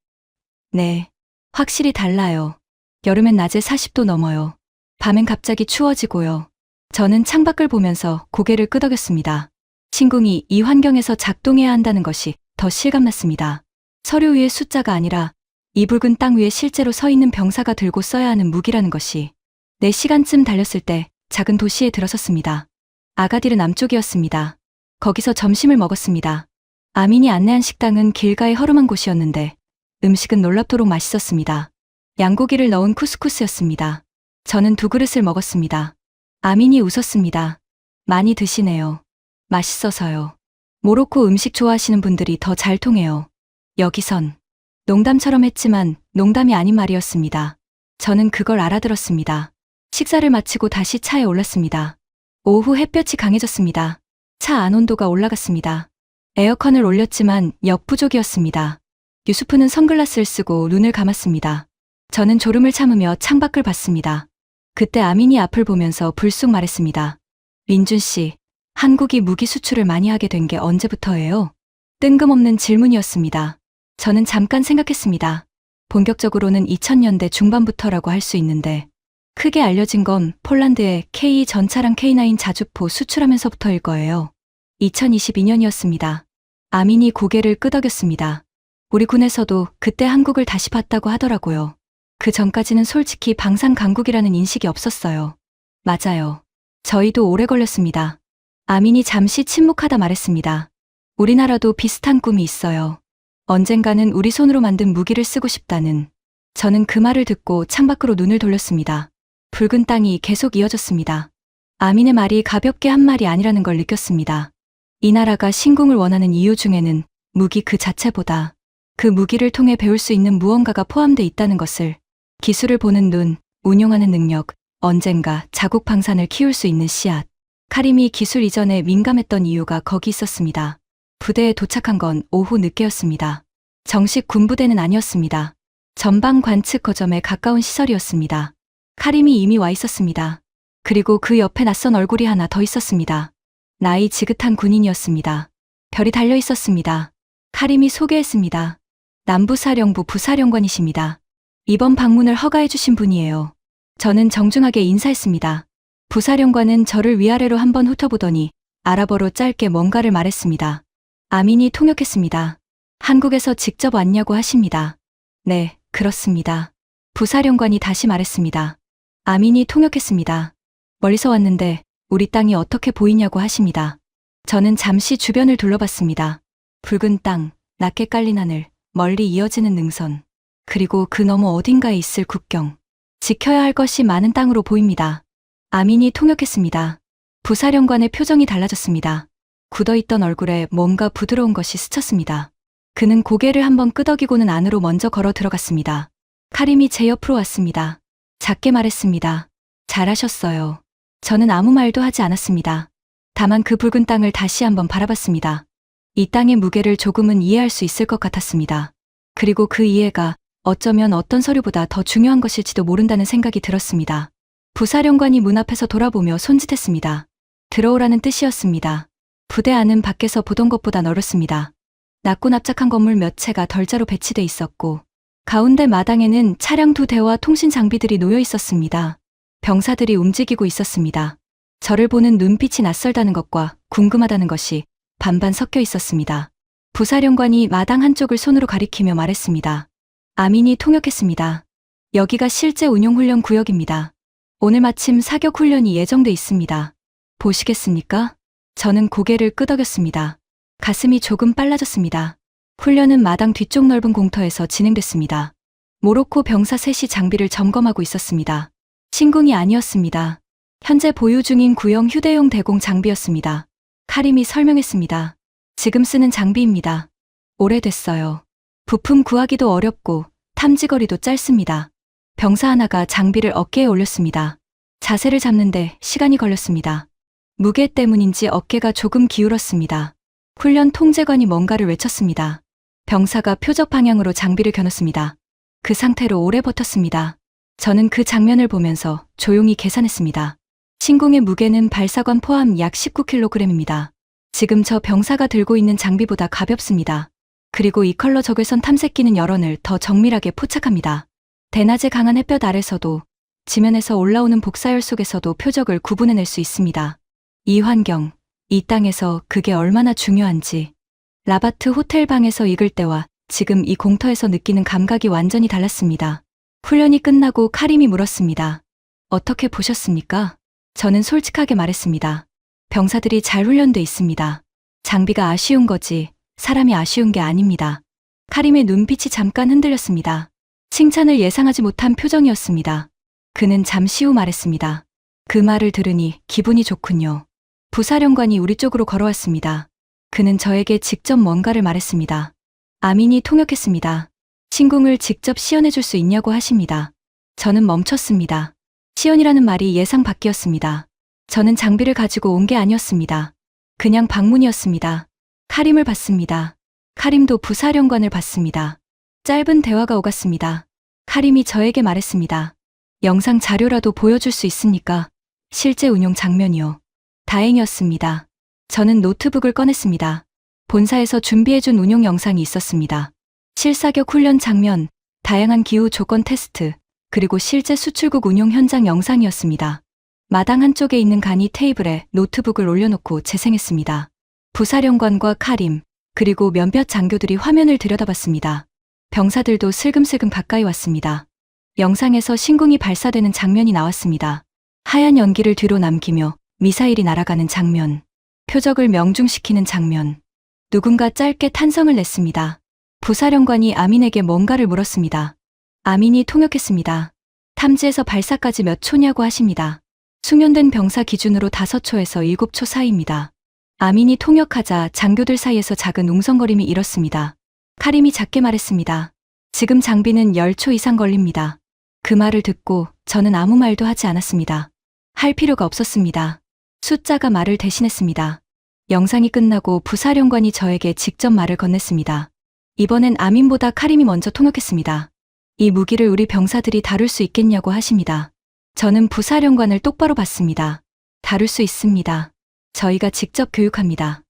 네, 확실히 달라요. 여름엔 낮에 40도 넘어요. 밤엔 갑자기 추워지고요. 저는 창밖을 보면서 고개를 끄덕였습니다. 신궁이 이 환경에서 작동해야 한다는 것이 더 실감났습니다. 서류 위의 숫자가 아니라 이 붉은 땅 위에 실제로 서 있는 병사가 들고 써야 하는 무기라는 것이. 4시간쯤 달렸을 때 작은 도시에 들어섰습니다. 아가디르 남쪽이었습니다. 거기서 점심을 먹었습니다. 아민이 안내한 식당은 길가의 허름한 곳이었는데 음식은 놀랍도록 맛있었습니다. 양고기를 넣은 쿠스쿠스였습니다. 저는 2그릇을 먹었습니다. 아민이 웃었습니다. 많이 드시네요. 맛있어서요. 모로코 음식 좋아하시는 분들이 더 잘 통해요. 여기선. 농담처럼 했지만 농담이 아닌 말이었습니다. 저는 그걸 알아들었습니다. 식사를 마치고 다시 차에 올랐습니다. 오후 햇볕이 강해졌습니다. 차 안 온도가 올라갔습니다. 에어컨을 올렸지만 역부족이었습니다. 유수프는 선글라스를 쓰고 눈을 감았습니다. 저는 졸음을 참으며 창밖을 봤습니다. 그때 아민이 앞을 보면서 불쑥 말했습니다. 린준 씨, 한국이 무기 수출을 많이 하게 된 게 언제부터예요? 뜬금없는 질문이었습니다. 저는 잠깐 생각했습니다. 본격적으로는 2000년대 중반부터라고 할 수 있는데 크게 알려진 건 폴란드에 K 전차랑 K9 자주포 수출하면서부터일 거예요. 2022년이었습니다. 아민이 고개를 끄덕였습니다. 우리 군에서도 그때 한국을 다시 봤다고 하더라고요. 그 전까지는 솔직히 방산 강국이라는 인식이 없었어요. 맞아요. 저희도 오래 걸렸습니다. 아민이 잠시 침묵하다 말했습니다. 우리나라도 비슷한 꿈이 있어요. 언젠가는 우리 손으로 만든 무기를 쓰고 싶다는. 저는 그 말을 듣고 창밖으로 눈을 돌렸습니다. 붉은 땅이 계속 이어졌습니다. 아민의 말이 가볍게 한 말이 아니라는 걸 느꼈습니다. 이 나라가 신궁을 원하는 이유 중에는 무기 그 자체보다 그 무기를 통해 배울 수 있는 무언가가 포함돼 있다는 것을, 기술을 보는 눈, 운용하는 능력, 언젠가 자국 방산을 키울 수 있는 씨앗. 카림이 기술 이전에 민감했던 이유가 거기 있었습니다. 부대에 도착한 건 오후 늦게였습니다. 정식 군부대는 아니었습니다. 전방 관측 거점에 가까운 시설이었습니다. 카림이 이미 와 있었습니다. 그리고 그 옆에 낯선 얼굴이 하나 더 있었습니다. 나이 지긋한 군인이었습니다. 별이 달려 있었습니다. 카림이 소개했습니다. 남부사령부 부사령관이십니다. 이번 방문을 허가해 주신 분이에요. 저는 정중하게 인사했습니다. 부사령관은 저를 위아래로 한번 훑어보더니 아랍어로 짧게 뭔가를 말했습니다. 아민이 통역했습니다. 한국에서 직접 왔냐고 하십니다. 네, 그렇습니다. 부사령관이 다시 말했습니다. 아민이 통역했습니다. 멀리서 왔는데 우리 땅이 어떻게 보이냐고 하십니다. 저는 잠시 주변을 둘러봤습니다. 붉은 땅, 낮게 깔린 하늘, 멀리 이어지는 능선, 그리고 그 너머 어딘가에 있을 국경. 지켜야 할 것이 많은 땅으로 보입니다. 아민이 통역했습니다. 부사령관의 표정이 달라졌습니다. 굳어있던 얼굴에 뭔가 부드러운 것이 스쳤습니다. 그는 고개를 한번 끄덕이고는 안으로 먼저 걸어 들어갔습니다. 카림이 제 옆으로 왔습니다. 작게 말했습니다. 잘하셨어요. 저는 아무 말도 하지 않았습니다. 다만 그 붉은 땅을 다시 한번 바라봤습니다. 이 땅의 무게를 조금은 이해할 수 있을 것 같았습니다. 그리고 그 이해가 어쩌면 어떤 서류보다 더 중요한 것일지도 모른다는 생각이 들었습니다. 부사령관이 문 앞에서 돌아보며 손짓했습니다. 들어오라는 뜻이었습니다. 부대 안은 밖에서 보던 것보다 넓었습니다. 낮고 납작한 건물 몇 채가 덜자로 배치돼 있었고 가운데 마당에는 차량 2대와 통신 장비들이 놓여 있었습니다. 병사들이 움직이고 있었습니다. 저를 보는 눈빛이 낯설다는 것과 궁금하다는 것이 반반 섞여 있었습니다. 부사령관이 마당 한쪽을 손으로 가리키며 말했습니다. 아민이 통역했습니다. 여기가 실제 운용훈련 구역입니다. 오늘 마침 사격 훈련이 예정돼 있습니다. 보시겠습니까? 저는 고개를 끄덕였습니다. 가슴이 조금 빨라졌습니다. 훈련은 마당 뒤쪽 넓은 공터에서 진행됐습니다. 모로코 병사 셋이 장비를 점검하고 있었습니다. 신궁이 아니었습니다. 현재 보유 중인 구형 휴대용 대공 장비였습니다. 카림이 설명했습니다. 지금 쓰는 장비입니다. 오래됐어요. 부품 구하기도 어렵고 탐지거리도 짧습니다. 병사 하나가 장비를 어깨에 올렸습니다. 자세를 잡는데 시간이 걸렸습니다. 무게 때문인지 어깨가 조금 기울었습니다. 훈련 통제관이 뭔가를 외쳤습니다. 병사가 표적 방향으로 장비를 겨눴습니다. 그 상태로 오래 버텼습니다. 저는 그 장면을 보면서 조용히 계산했습니다. 신궁의 무게는 발사관 포함 약 19kg입니다. 지금 저 병사가 들고 있는 장비보다 가볍습니다. 그리고 이 컬러 적외선 탐색기는 여론을 더 정밀하게 포착합니다. 대낮에 강한 햇볕 아래서도 지면에서 올라오는 복사열 속에서도 표적을 구분해낼 수 있습니다. 이 환경, 이 땅에서 그게 얼마나 중요한지. 라바트 호텔 방에서 익을 때와 지금 이 공터에서 느끼는 감각이 완전히 달랐습니다. 훈련이 끝나고 카림이 물었습니다. 어떻게 보셨습니까? 저는 솔직하게 말했습니다. 병사들이 잘 훈련돼 있습니다. 장비가 아쉬운 거지 사람이 아쉬운 게 아닙니다. 카림의 눈빛이 잠깐 흔들렸습니다. 칭찬을 예상하지 못한 표정이었습니다. 그는 잠시 후 말했습니다. 그 말을 들으니 기분이 좋군요. 부사령관이 우리 쪽으로 걸어왔습니다. 그는 저에게 직접 뭔가를 말했습니다. 아민이 통역했습니다. 신궁을 직접 시연해 줄 수 있냐고 하십니다. 저는 멈췄습니다. 시연이라는 말이 예상 밖이었습니다. 저는 장비를 가지고 온 게 아니었습니다. 그냥 방문이었습니다. 카림을 봤습니다. 카림도 부사령관을 봤습니다. 짧은 대화가 오갔습니다. 카림이 저에게 말했습니다. 영상 자료라도 보여줄 수 있습니까? 실제 운용 장면이요. 다행이었습니다. 저는 노트북을 꺼냈습니다. 본사에서 준비해준 운용 영상이 있었습니다. 실사격 훈련 장면, 다양한 기후 조건 테스트, 그리고 실제 수출국 운용 현장 영상이었습니다. 마당 한쪽에 있는 간이 테이블에 노트북을 올려놓고 재생했습니다. 부사령관과 카림, 그리고 몇몇 장교들이 화면을 들여다봤습니다. 병사들도 슬금슬금 가까이 왔습니다. 영상에서 신궁이 발사되는 장면이 나왔습니다. 하얀 연기를 뒤로 남기며 미사일이 날아가는 장면, 표적을 명중시키는 장면. 누군가 짧게 탄성을 냈습니다. 부사령관이 아민에게 뭔가를 물었습니다. 아민이 통역했습니다. 탐지에서 발사까지 몇 초냐고 하십니다. 숙련된 병사 기준으로 5초에서 7초 사이입니다. 아민이 통역하자 장교들 사이에서 작은 웅성거림이 일었습니다. 카림이 작게 말했습니다. 지금 장비는 10초 이상 걸립니다. 그 말을 듣고 저는 아무 말도 하지 않았습니다. 할 필요가 없었습니다. 숫자가 말을 대신했습니다. 영상이 끝나고 부사령관이 저에게 직접 말을 건넸습니다. 이번엔 아민보다 카림이 먼저 통역했습니다. 이 무기를 우리 병사들이 다룰 수 있겠냐고 하십니다. 저는 부사령관을 똑바로 봤습니다. 다룰 수 있습니다. 저희가 직접 교육합니다.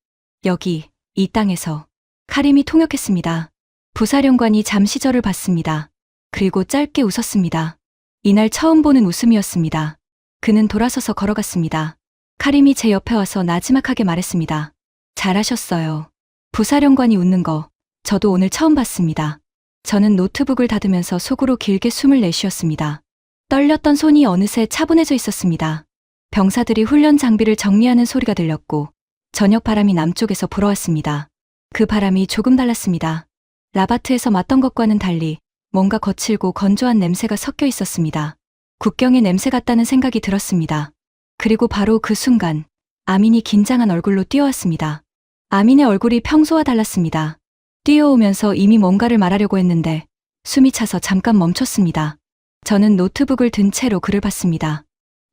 여기, 이 땅에서. 카림이 통역했습니다. 부사령관이 잠시 저를 봤습니다. 그리고 짧게 웃었습니다. 이날 처음 보는 웃음이었습니다. 그는 돌아서서 걸어갔습니다. 카림이 제 옆에 와서 나지막하게 말했습니다. 잘하셨어요. 부사령관이 웃는 거, 저도 오늘 처음 봤습니다. 저는 노트북을 닫으면서 속으로 길게 숨을 내쉬었습니다. 떨렸던 손이 어느새 차분해져 있었습니다. 병사들이 훈련 장비를 정리하는 소리가 들렸고 저녁 바람이 남쪽에서 불어왔습니다. 그 바람이 조금 달랐습니다. 라바트에서 맞던 것과는 달리 뭔가 거칠고 건조한 냄새가 섞여 있었습니다. 국경의 냄새 같다는 생각이 들었습니다. 그리고 바로 그 순간 아민이 긴장한 얼굴로 뛰어왔습니다. 아민의 얼굴이 평소와 달랐습니다. 뛰어오면서 이미 뭔가를 말하려고 했는데 숨이 차서 잠깐 멈췄습니다. 저는 노트북을 든 채로 그를 봤습니다.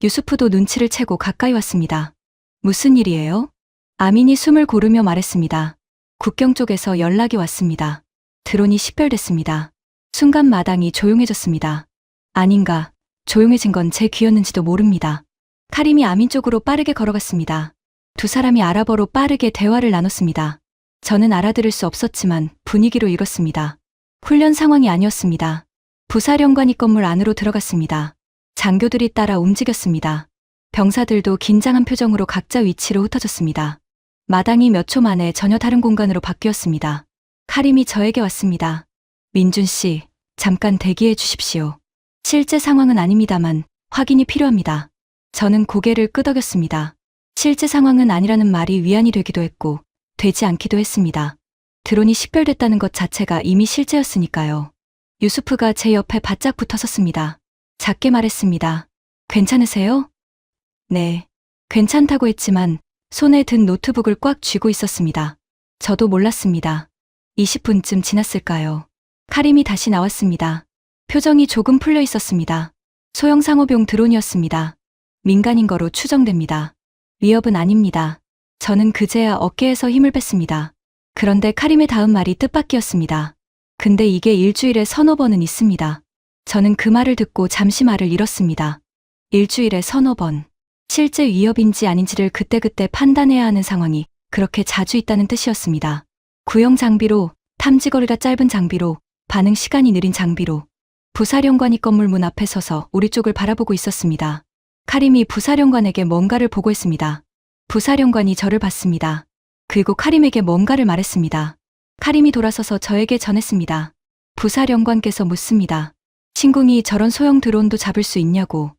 유수프도 눈치를 채고 가까이 왔습니다. 무슨 일이에요? 아민이 숨을 고르며 말했습니다. 국경 쪽에서 연락이 왔습니다. 드론이 식별됐습니다. 순간 마당이 조용해졌습니다. 아닌가, 조용해진 건 제 귀였는지도 모릅니다. 카림이 아민 쪽으로 빠르게 걸어갔습니다. 두 사람이 아랍어로 빠르게 대화를 나눴습니다. 저는 알아들을 수 없었지만 분위기로 읽었습니다. 훈련 상황이 아니었습니다. 부사령관이 건물 안으로 들어갔습니다. 장교들이 따라 움직였습니다. 병사들도 긴장한 표정으로 각자 위치로 흩어졌습니다. 마당이 몇 초 만에 전혀 다른 공간으로 바뀌었습니다. 카림이 저에게 왔습니다. 민준 씨, 잠깐 대기해 주십시오. 실제 상황은 아닙니다만 확인이 필요합니다. 저는 고개를 끄덕였습니다. 실제 상황은 아니라는 말이 위안이 되기도 했고 되지 않기도 했습니다. 드론이 식별됐다는 것 자체가 이미 실제였으니까요. 유수프가 제 옆에 바짝 붙어 섰습니다. 작게 말했습니다. 괜찮으세요? 네, 괜찮다고 했지만 손에 든 노트북을 꽉 쥐고 있었습니다. 저도 몰랐습니다. 20분쯤 지났을까요? 카림이 다시 나왔습니다. 표정이 조금 풀려 있었습니다. 소형 상호병 드론이었습니다. 민간인 거로 추정됩니다. 위협은 아닙니다. 저는 그제야 어깨에서 힘을 뺐습니다. 그런데 카림의 다음 말이 뜻밖이었습니다. 근데 이게 일주일에 서너 번은 있습니다. 저는 그 말을 듣고 잠시 말을 잃었습니다. 일주일에 서너 번. 실제 위협인지 아닌지를 그때그때 판단해야 하는 상황이 그렇게 자주 있다는 뜻이었습니다. 구형 장비로, 탐지거리가 짧은 장비로, 반응 시간이 느린 장비로. 부사령관이 건물 문 앞에 서서 우리 쪽을 바라보고 있었습니다. 카림이 부사령관에게 뭔가를 보고했습니다. 부사령관이 저를 봤습니다. 그리고 카림에게 뭔가를 말했습니다. 카림이 돌아서서 저에게 전했습니다. 부사령관께서 묻습니다. 신궁이 저런 소형 드론도 잡을 수 있냐고.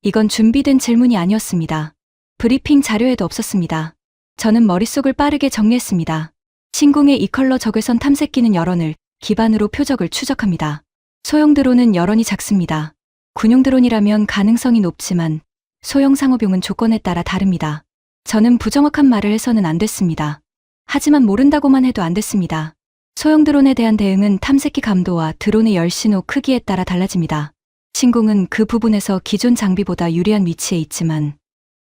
이건 준비된 질문이 아니었습니다. 브리핑 자료에도 없었습니다. 저는 머릿속을 빠르게 정리했습니다. 신궁의 이 컬러 적외선 탐색기는 열원을 기반으로 표적을 추적합니다. 소형 드론은 열원이 작습니다. 군용 드론이라면 가능성이 높지만 소형 상업용은 조건에 따라 다릅니다. 저는 부정확한 말을 해서는 안 됐습니다. 하지만 모른다고만 해도 안 됐습니다. 소형 드론에 대한 대응은 탐색기 감도와 드론의 열신호 크기에 따라 달라집니다. 신궁은 그 부분에서 기존 장비보다 유리한 위치에 있지만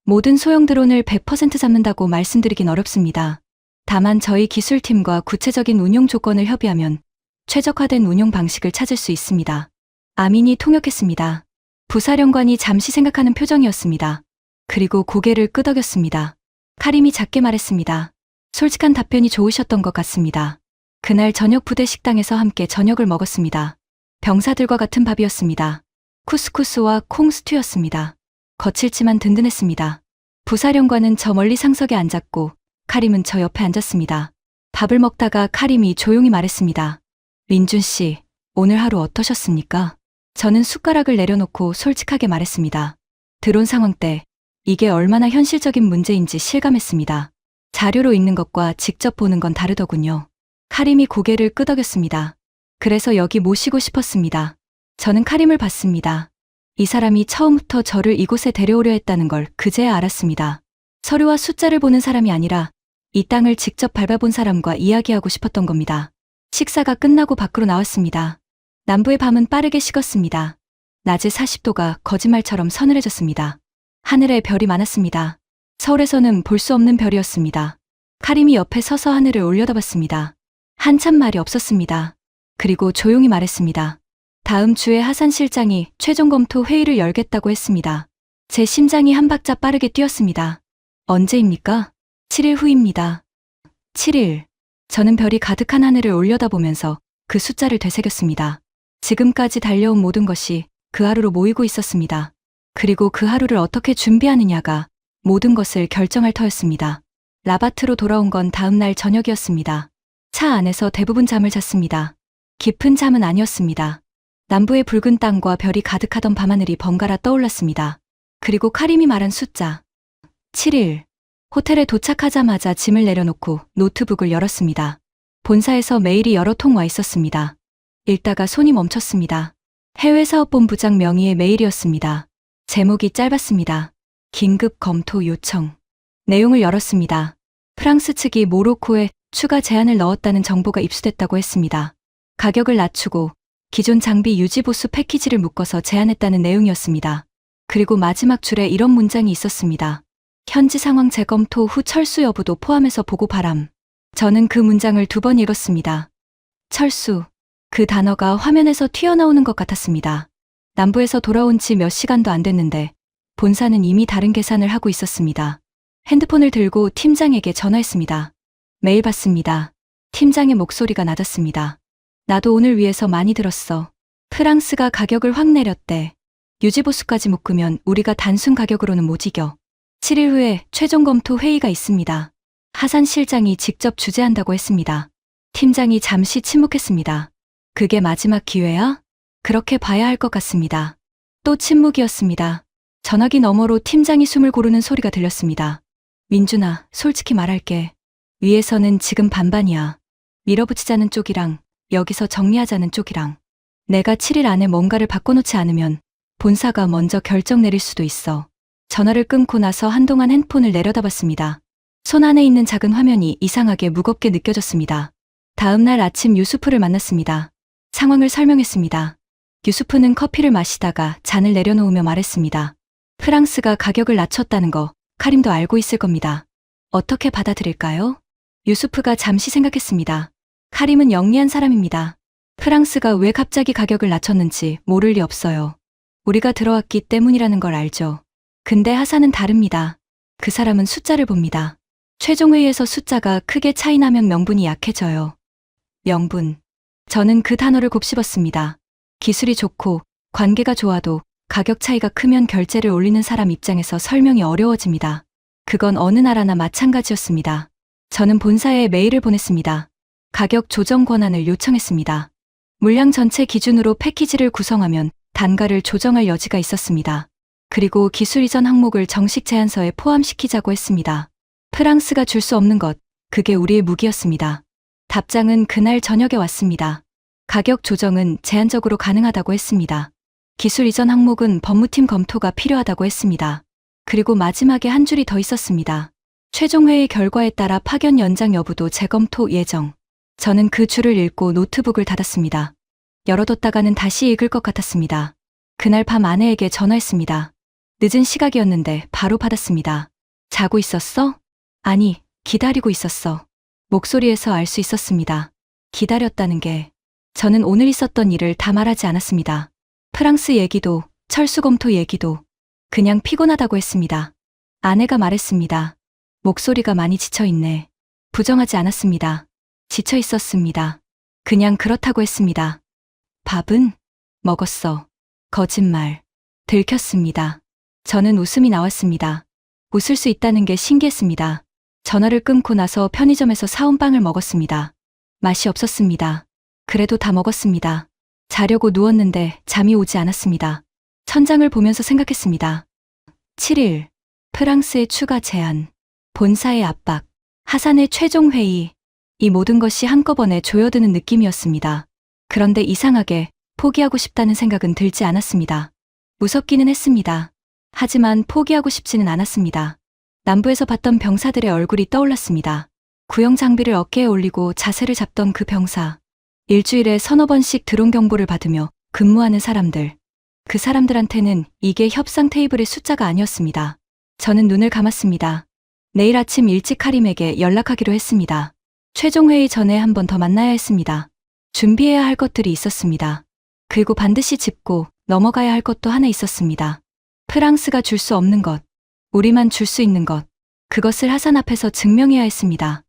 모든 소형 드론을 100% 잡는다고 말씀드리긴 어렵습니다. 다만 저희 기술팀과 구체적인 운용 조건을 협의하면 최적화된 운용 방식을 찾을 수 있습니다. 아민이 통역했습니다. 부사령관이 잠시 생각하는 표정이었습니다. 그리고 고개를 끄덕였습니다. 카림이 작게 말했습니다. 솔직한 답변이 좋으셨던 것 같습니다. 그날 저녁 부대 식당에서 함께 저녁을 먹었습니다. 병사들과 같은 밥이었습니다. 쿠스쿠스와 콩 스튜였습니다. 거칠지만 든든했습니다. 부사령관은 저 멀리 상석에 앉았고 카림은 저 옆에 앉았습니다. 밥을 먹다가 카림이 조용히 말했습니다. 린준 씨, 오늘 하루 어떠셨습니까? 저는 숟가락을 내려놓고 솔직하게 말했습니다. 드론 상황 때 이게 얼마나 현실적인 문제인지 실감했습니다. 자료로 읽는 것과 직접 보는 건 다르더군요. 카림이 고개를 끄덕였습니다. 그래서 여기 모시고 싶었습니다. 저는 카림을 봤습니다. 이 사람이 처음부터 저를 이곳에 데려오려 했다는 걸 그제야 알았습니다. 서류와 숫자를 보는 사람이 아니라 이 땅을 직접 밟아본 사람과 이야기하고 싶었던 겁니다. 식사가 끝나고 밖으로 나왔습니다. 남부의 밤은 빠르게 식었습니다. 낮에 40도가 거짓말처럼 서늘해졌습니다. 하늘에 별이 많았습니다. 서울에서는 볼 수 없는 별이었습니다. 카림이 옆에 서서 하늘을 올려다봤습니다. 한참 말이 없었습니다. 그리고 조용히 말했습니다. 다음 주에 하산 실장이 최종 검토 회의를 열겠다고 했습니다. 제 심장이 한 박자 빠르게 뛰었습니다. 언제입니까? 7일 후입니다. 7일. 저는 별이 가득한 하늘을 올려다보면서 그 숫자를 되새겼습니다. 지금까지 달려온 모든 것이 그 하루로 모이고 있었습니다. 그리고 그 하루를 어떻게 준비하느냐가 모든 것을 결정할 터였습니다. 라바트로 돌아온 건 다음 날 저녁이었습니다. 차 안에서 대부분 잠을 잤습니다. 깊은 잠은 아니었습니다. 남부의 붉은 땅과 별이 가득하던 밤하늘이 번갈아 떠올랐습니다. 그리고 카림이 말한 숫자. 7일. 호텔에 도착하자마자 짐을 내려놓고 노트북을 열었습니다. 본사에서 메일이 여러 통 와 있었습니다. 읽다가 손이 멈췄습니다. 해외사업본부장 명의의 메일이었습니다. 제목이 짧았습니다. 긴급 검토 요청. 내용을 열었습니다. 프랑스 측이 모로코에 추가 제한을 넣었다는 정보가 입수됐다고 했습니다. 가격을 낮추고 기존 장비 유지 보수 패키지를 묶어서 제한했다는 내용이었습니다. 그리고 마지막 줄에 이런 문장이 있었습니다. 현지 상황 재검토 후 철수 여부도 포함해서 보고 바람. 저는 그 문장을 2번 읽었습니다. 철수. 그 단어가 화면에서 튀어나오는 것 같았습니다. 남부에서 돌아온 지 몇 시간도 안 됐는데 본사는 이미 다른 계산을 하고 있었습니다. 핸드폰을 들고 팀장에게 전화했습니다. 메일 받습니다. 팀장의 목소리가 낮았습니다. 나도 오늘 위해서 많이 들었어. 프랑스가 가격을 확 내렸대. 유지보수까지 묶으면 우리가 단순 가격으로는 못 이겨. 7일 후에 최종 검토 회의가 있습니다. 하산 실장이 직접 주재한다고 했습니다. 팀장이 잠시 침묵했습니다. 그게 마지막 기회야? 그렇게 봐야 할 것 같습니다. 또 침묵이었습니다. 전화기 너머로 팀장이 숨을 고르는 소리가 들렸습니다. 민준아, 솔직히 말할게. 위에서는 지금 반반이야. 밀어붙이자는 쪽이랑 여기서 정리하자는 쪽이랑. 내가 7일 안에 뭔가를 바꿔놓지 않으면 본사가 먼저 결정 내릴 수도 있어. 전화를 끊고 나서 한동안 핸드폰을 내려다봤습니다. 손 안에 있는 작은 화면이 이상하게 무겁게 느껴졌습니다. 다음 날 아침 유수프를 만났습니다. 상황을 설명했습니다. 유수프는 커피를 마시다가 잔을 내려놓으며 말했습니다. 프랑스가 가격을 낮췄다는 거 카림도 알고 있을 겁니다. 어떻게 받아들일까요? 유수프가 잠시 생각했습니다. 카림은 영리한 사람입니다. 프랑스가 왜 갑자기 가격을 낮췄는지 모를 리 없어요. 우리가 들어왔기 때문이라는 걸 알죠. 근데 하산은 다릅니다. 그 사람은 숫자를 봅니다. 최종회의에서 숫자가 크게 차이 나면 명분이 약해져요. 명분. 저는 그 단어를 곱씹었습니다. 기술이 좋고 관계가 좋아도 가격 차이가 크면 결제를 올리는 사람 입장에서 설명이 어려워집니다. 그건 어느 나라나 마찬가지였습니다. 저는 본사에 메일을 보냈습니다. 가격 조정 권한을 요청했습니다. 물량 전체 기준으로 패키지를 구성하면 단가를 조정할 여지가 있었습니다. 그리고 기술 이전 항목을 정식 제안서에 포함시키자고 했습니다. 프랑스가 줄 수 없는 것, 그게 우리의 무기였습니다. 답장은 그날 저녁에 왔습니다. 가격 조정은 제한적으로 가능하다고 했습니다. 기술 이전 항목은 법무팀 검토가 필요하다고 했습니다. 그리고 마지막에 한 줄이 더 있었습니다. 최종 회의 결과에 따라 파견 연장 여부도 재검토 예정. 저는 그 줄을 읽고 노트북을 닫았습니다. 열어뒀다가는 다시 읽을 것 같았습니다. 그날 밤 아내에게 전화했습니다. 늦은 시각이었는데 바로 받았습니다. 자고 있었어? 아니, 기다리고 있었어. 목소리에서 알 수 있었습니다. 기다렸다는 게. 저는 오늘 있었던 일을 다 말하지 않았습니다. 프랑스 얘기도, 철수 검토 얘기도. 그냥 피곤하다고 했습니다. 아내가 말했습니다. 목소리가 많이 지쳐있네. 부정하지 않았습니다. 지쳐 있었습니다. 그냥 그렇다고 했습니다. 밥은? 먹었어. 거짓말. 들켰습니다. 저는 웃음이 나왔습니다. 웃을 수 있다는 게 신기했습니다. 전화를 끊고 나서 편의점에서 사온 빵을 먹었습니다. 맛이 없었습니다. 그래도 다 먹었습니다. 자려고 누웠는데 잠이 오지 않았습니다. 천장을 보면서 생각했습니다. 7일. 프랑스의 추가 제한. 본사의 압박. 하산의 최종 회의. 이 모든 것이 한꺼번에 조여드는 느낌이었습니다. 그런데 이상하게 포기하고 싶다는 생각은 들지 않았습니다. 무섭기는 했습니다. 하지만 포기하고 싶지는 않았습니다. 남부에서 봤던 병사들의 얼굴이 떠올랐습니다. 구형 장비를 어깨에 올리고 자세를 잡던 그 병사. 일주일에 서너 번씩 드론 경보를 받으며 근무하는 사람들. 그 사람들한테는 이게 협상 테이블의 숫자가 아니었습니다. 저는 눈을 감았습니다. 내일 아침 일찍 카림에게 연락하기로 했습니다. 최종 회의 전에 한 번 더 만나야 했습니다. 준비해야 할 것들이 있었습니다. 그리고 반드시 짚고 넘어가야 할 것도 하나 있었습니다. 프랑스가 줄 수 없는 것, 우리만 줄 수 있는 것, 그것을 하산 앞에서 증명해야 했습니다.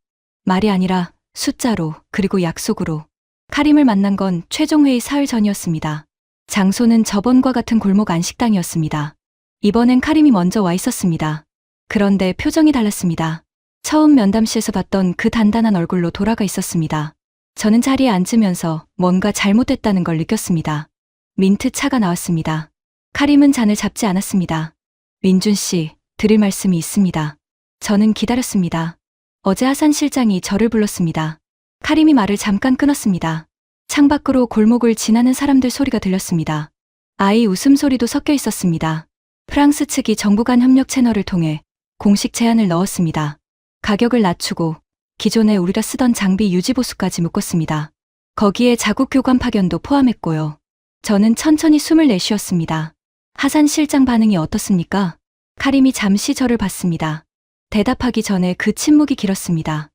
말이 아니라 숫자로, 그리고 약속으로. 카림을 만난 건 최종 회의 사흘 전이었습니다. 장소는 저번과 같은 골목 안식당이었습니다. 이번엔 카림이 먼저 와 있었습니다. 그런데 표정이 달랐습니다. 처음 면담실에서 봤던 그 단단한 얼굴로 돌아가 있었습니다. 저는 자리에 앉으면서 뭔가 잘못됐다는 걸 느꼈습니다. 민트 차가 나왔습니다. 카림은 잔을 잡지 않았습니다. 민준 씨, 드릴 말씀이 있습니다. 저는 기다렸습니다. 어제 하산 실장이 저를 불렀습니다. 카림이 말을 잠깐 끊었습니다. 창밖으로 골목을 지나는 사람들 소리가 들렸습니다. 아이 웃음소리도 섞여 있었습니다. 프랑스 측이 정부 간 협력 채널을 통해 공식 제안을 넣었습니다. 가격을 낮추고 기존에 우리가 쓰던 장비 유지 보수까지 묶었습니다. 거기에 자국 교관 파견도 포함했고요. 저는 천천히 숨을 내쉬었습니다. 하산 실장 반응이 어떻습니까? 카림이 잠시 저를 봤습니다. 대답하기 전에 그 침묵이 길었습니다.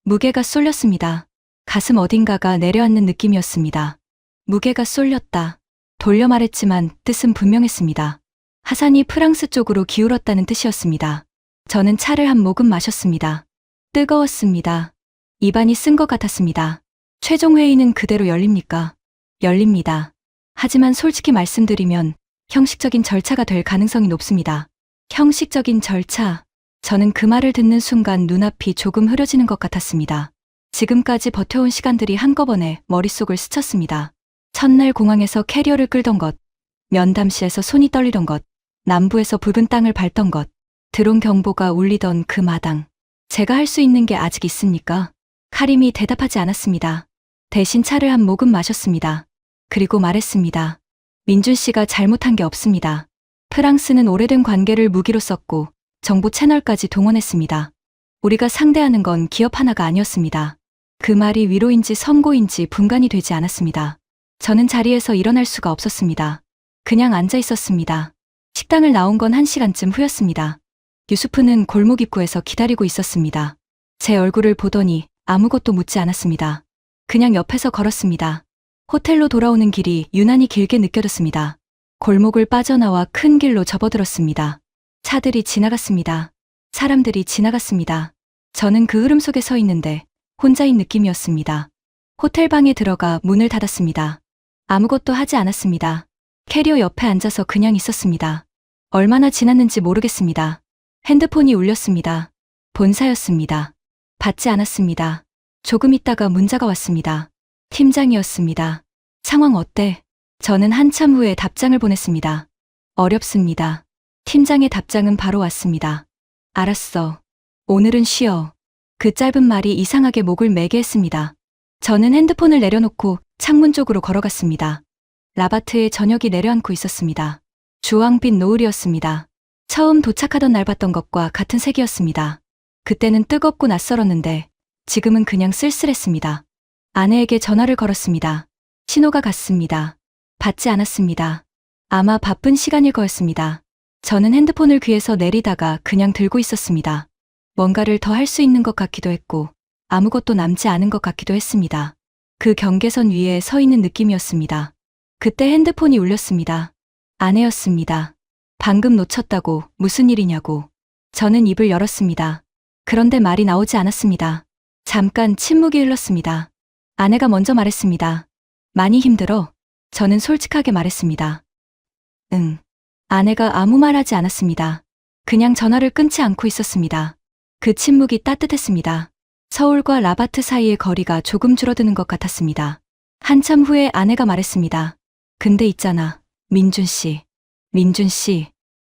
무게가 쏠렸습니다. 가슴 어딘가가 내려앉는 느낌이었습니다. 무게가 쏠렸다. 돌려 말했지만 뜻은 분명했습니다. 하산이 프랑스 쪽으로 기울었다는 뜻이었습니다. 저는 차를 한 모금 마셨습니다. 뜨거웠습니다. 입안이 쓴 것 같았습니다. 최종 회의는 그대로 열립니까? 열립니다. 하지만 솔직히 말씀드리면 형식적인 절차가 될 가능성이 높습니다. 형식적인 절차. 저는 그 말을 듣는 순간 눈앞이 조금 흐려지는 것 같았습니다. 지금까지 버텨온 시간들이 한꺼번에 머릿속을 스쳤습니다. 첫날 공항에서 캐리어를 끌던 것, 면담실에서 손이 떨리던 것, 남부에서 붉은 땅을 밟던 것, 드론 경보가 울리던 그 마당. 제가 할 수 있는 게 아직 있습니까? 카림이 대답하지 않았습니다. 대신 차를 한 모금 마셨습니다. 그리고 말했습니다. 민준 씨가 잘못한 게 없습니다. 프랑스는 오래된 관계를 무기로 썼고 정보 채널까지 동원했습니다. 우리가 상대하는 건 기업 하나가 아니었습니다. 그 말이 위로인지 선고인지 분간이 되지 않았습니다. 저는 자리에서 일어날 수가 없었습니다. 그냥 앉아 있었습니다. 식당을 나온 건 1시간쯤 후였습니다. 유수프는 골목 입구에서 기다리고 있었습니다. 제 얼굴을 보더니 아무것도 묻지 않았습니다. 그냥 옆에서 걸었습니다. 호텔로 돌아오는 길이 유난히 길게 느껴졌습니다. 골목을 빠져나와 큰 길로 접어들었습니다. 차들이 지나갔습니다. 사람들이 지나갔습니다. 저는 그 흐름 속에 서 있는데 혼자인 느낌이었습니다. 호텔 방에 들어가 문을 닫았습니다. 아무것도 하지 않았습니다. 캐리어 옆에 앉아서 그냥 있었습니다. 얼마나 지났는지 모르겠습니다. 핸드폰이 울렸습니다. 본사였습니다. 받지 않았습니다. 조금 있다가 문자가 왔습니다. 팀장이었습니다. 상황 어때? 저는 한참 후에 답장을 보냈습니다. 어렵습니다. 팀장의 답장은 바로 왔습니다. 알았어. 오늘은 쉬어. 그 짧은 말이 이상하게 목을 매게 했습니다. 저는 핸드폰을 내려놓고 창문 쪽으로 걸어갔습니다. 라바트에 저녁이 내려앉고 있었습니다. 주황빛 노을이었습니다. 처음 도착하던 날 봤던 것과 같은 색이었습니다. 그때는 뜨겁고 낯설었는데 지금은 그냥 쓸쓸했습니다. 아내에게 전화를 걸었습니다. 신호가 갔습니다. 받지 않았습니다. 아마 바쁜 시간일 거였습니다. 저는 핸드폰을 귀에서 내리다가 그냥 들고 있었습니다. 뭔가를 더 할 수 있는 것 같기도 했고 아무것도 남지 않은 것 같기도 했습니다. 그 경계선 위에 서 있는 느낌이었습니다. 그때 핸드폰이 울렸습니다. 아내였습니다. 방금 놓쳤다고 무슨 일이냐고. 저는 입을 열었습니다. 그런데 말이 나오지 않았습니다. 잠깐 침묵이 흘렀습니다. 아내가 먼저 말했습니다. 많이 힘들어? 저는 솔직하게 말했습니다. 응. 아내가 아무 말 하지 않았습니다. 그냥 전화를 끊지 않고 있었습니다. 그 침묵이 따뜻했습니다. 서울과 라바트 사이의 거리가 조금 줄어드는 것 같았습니다. 한참 후에 아내가 말했습니다. 근데 있잖아, 민준 씨. 민준 씨.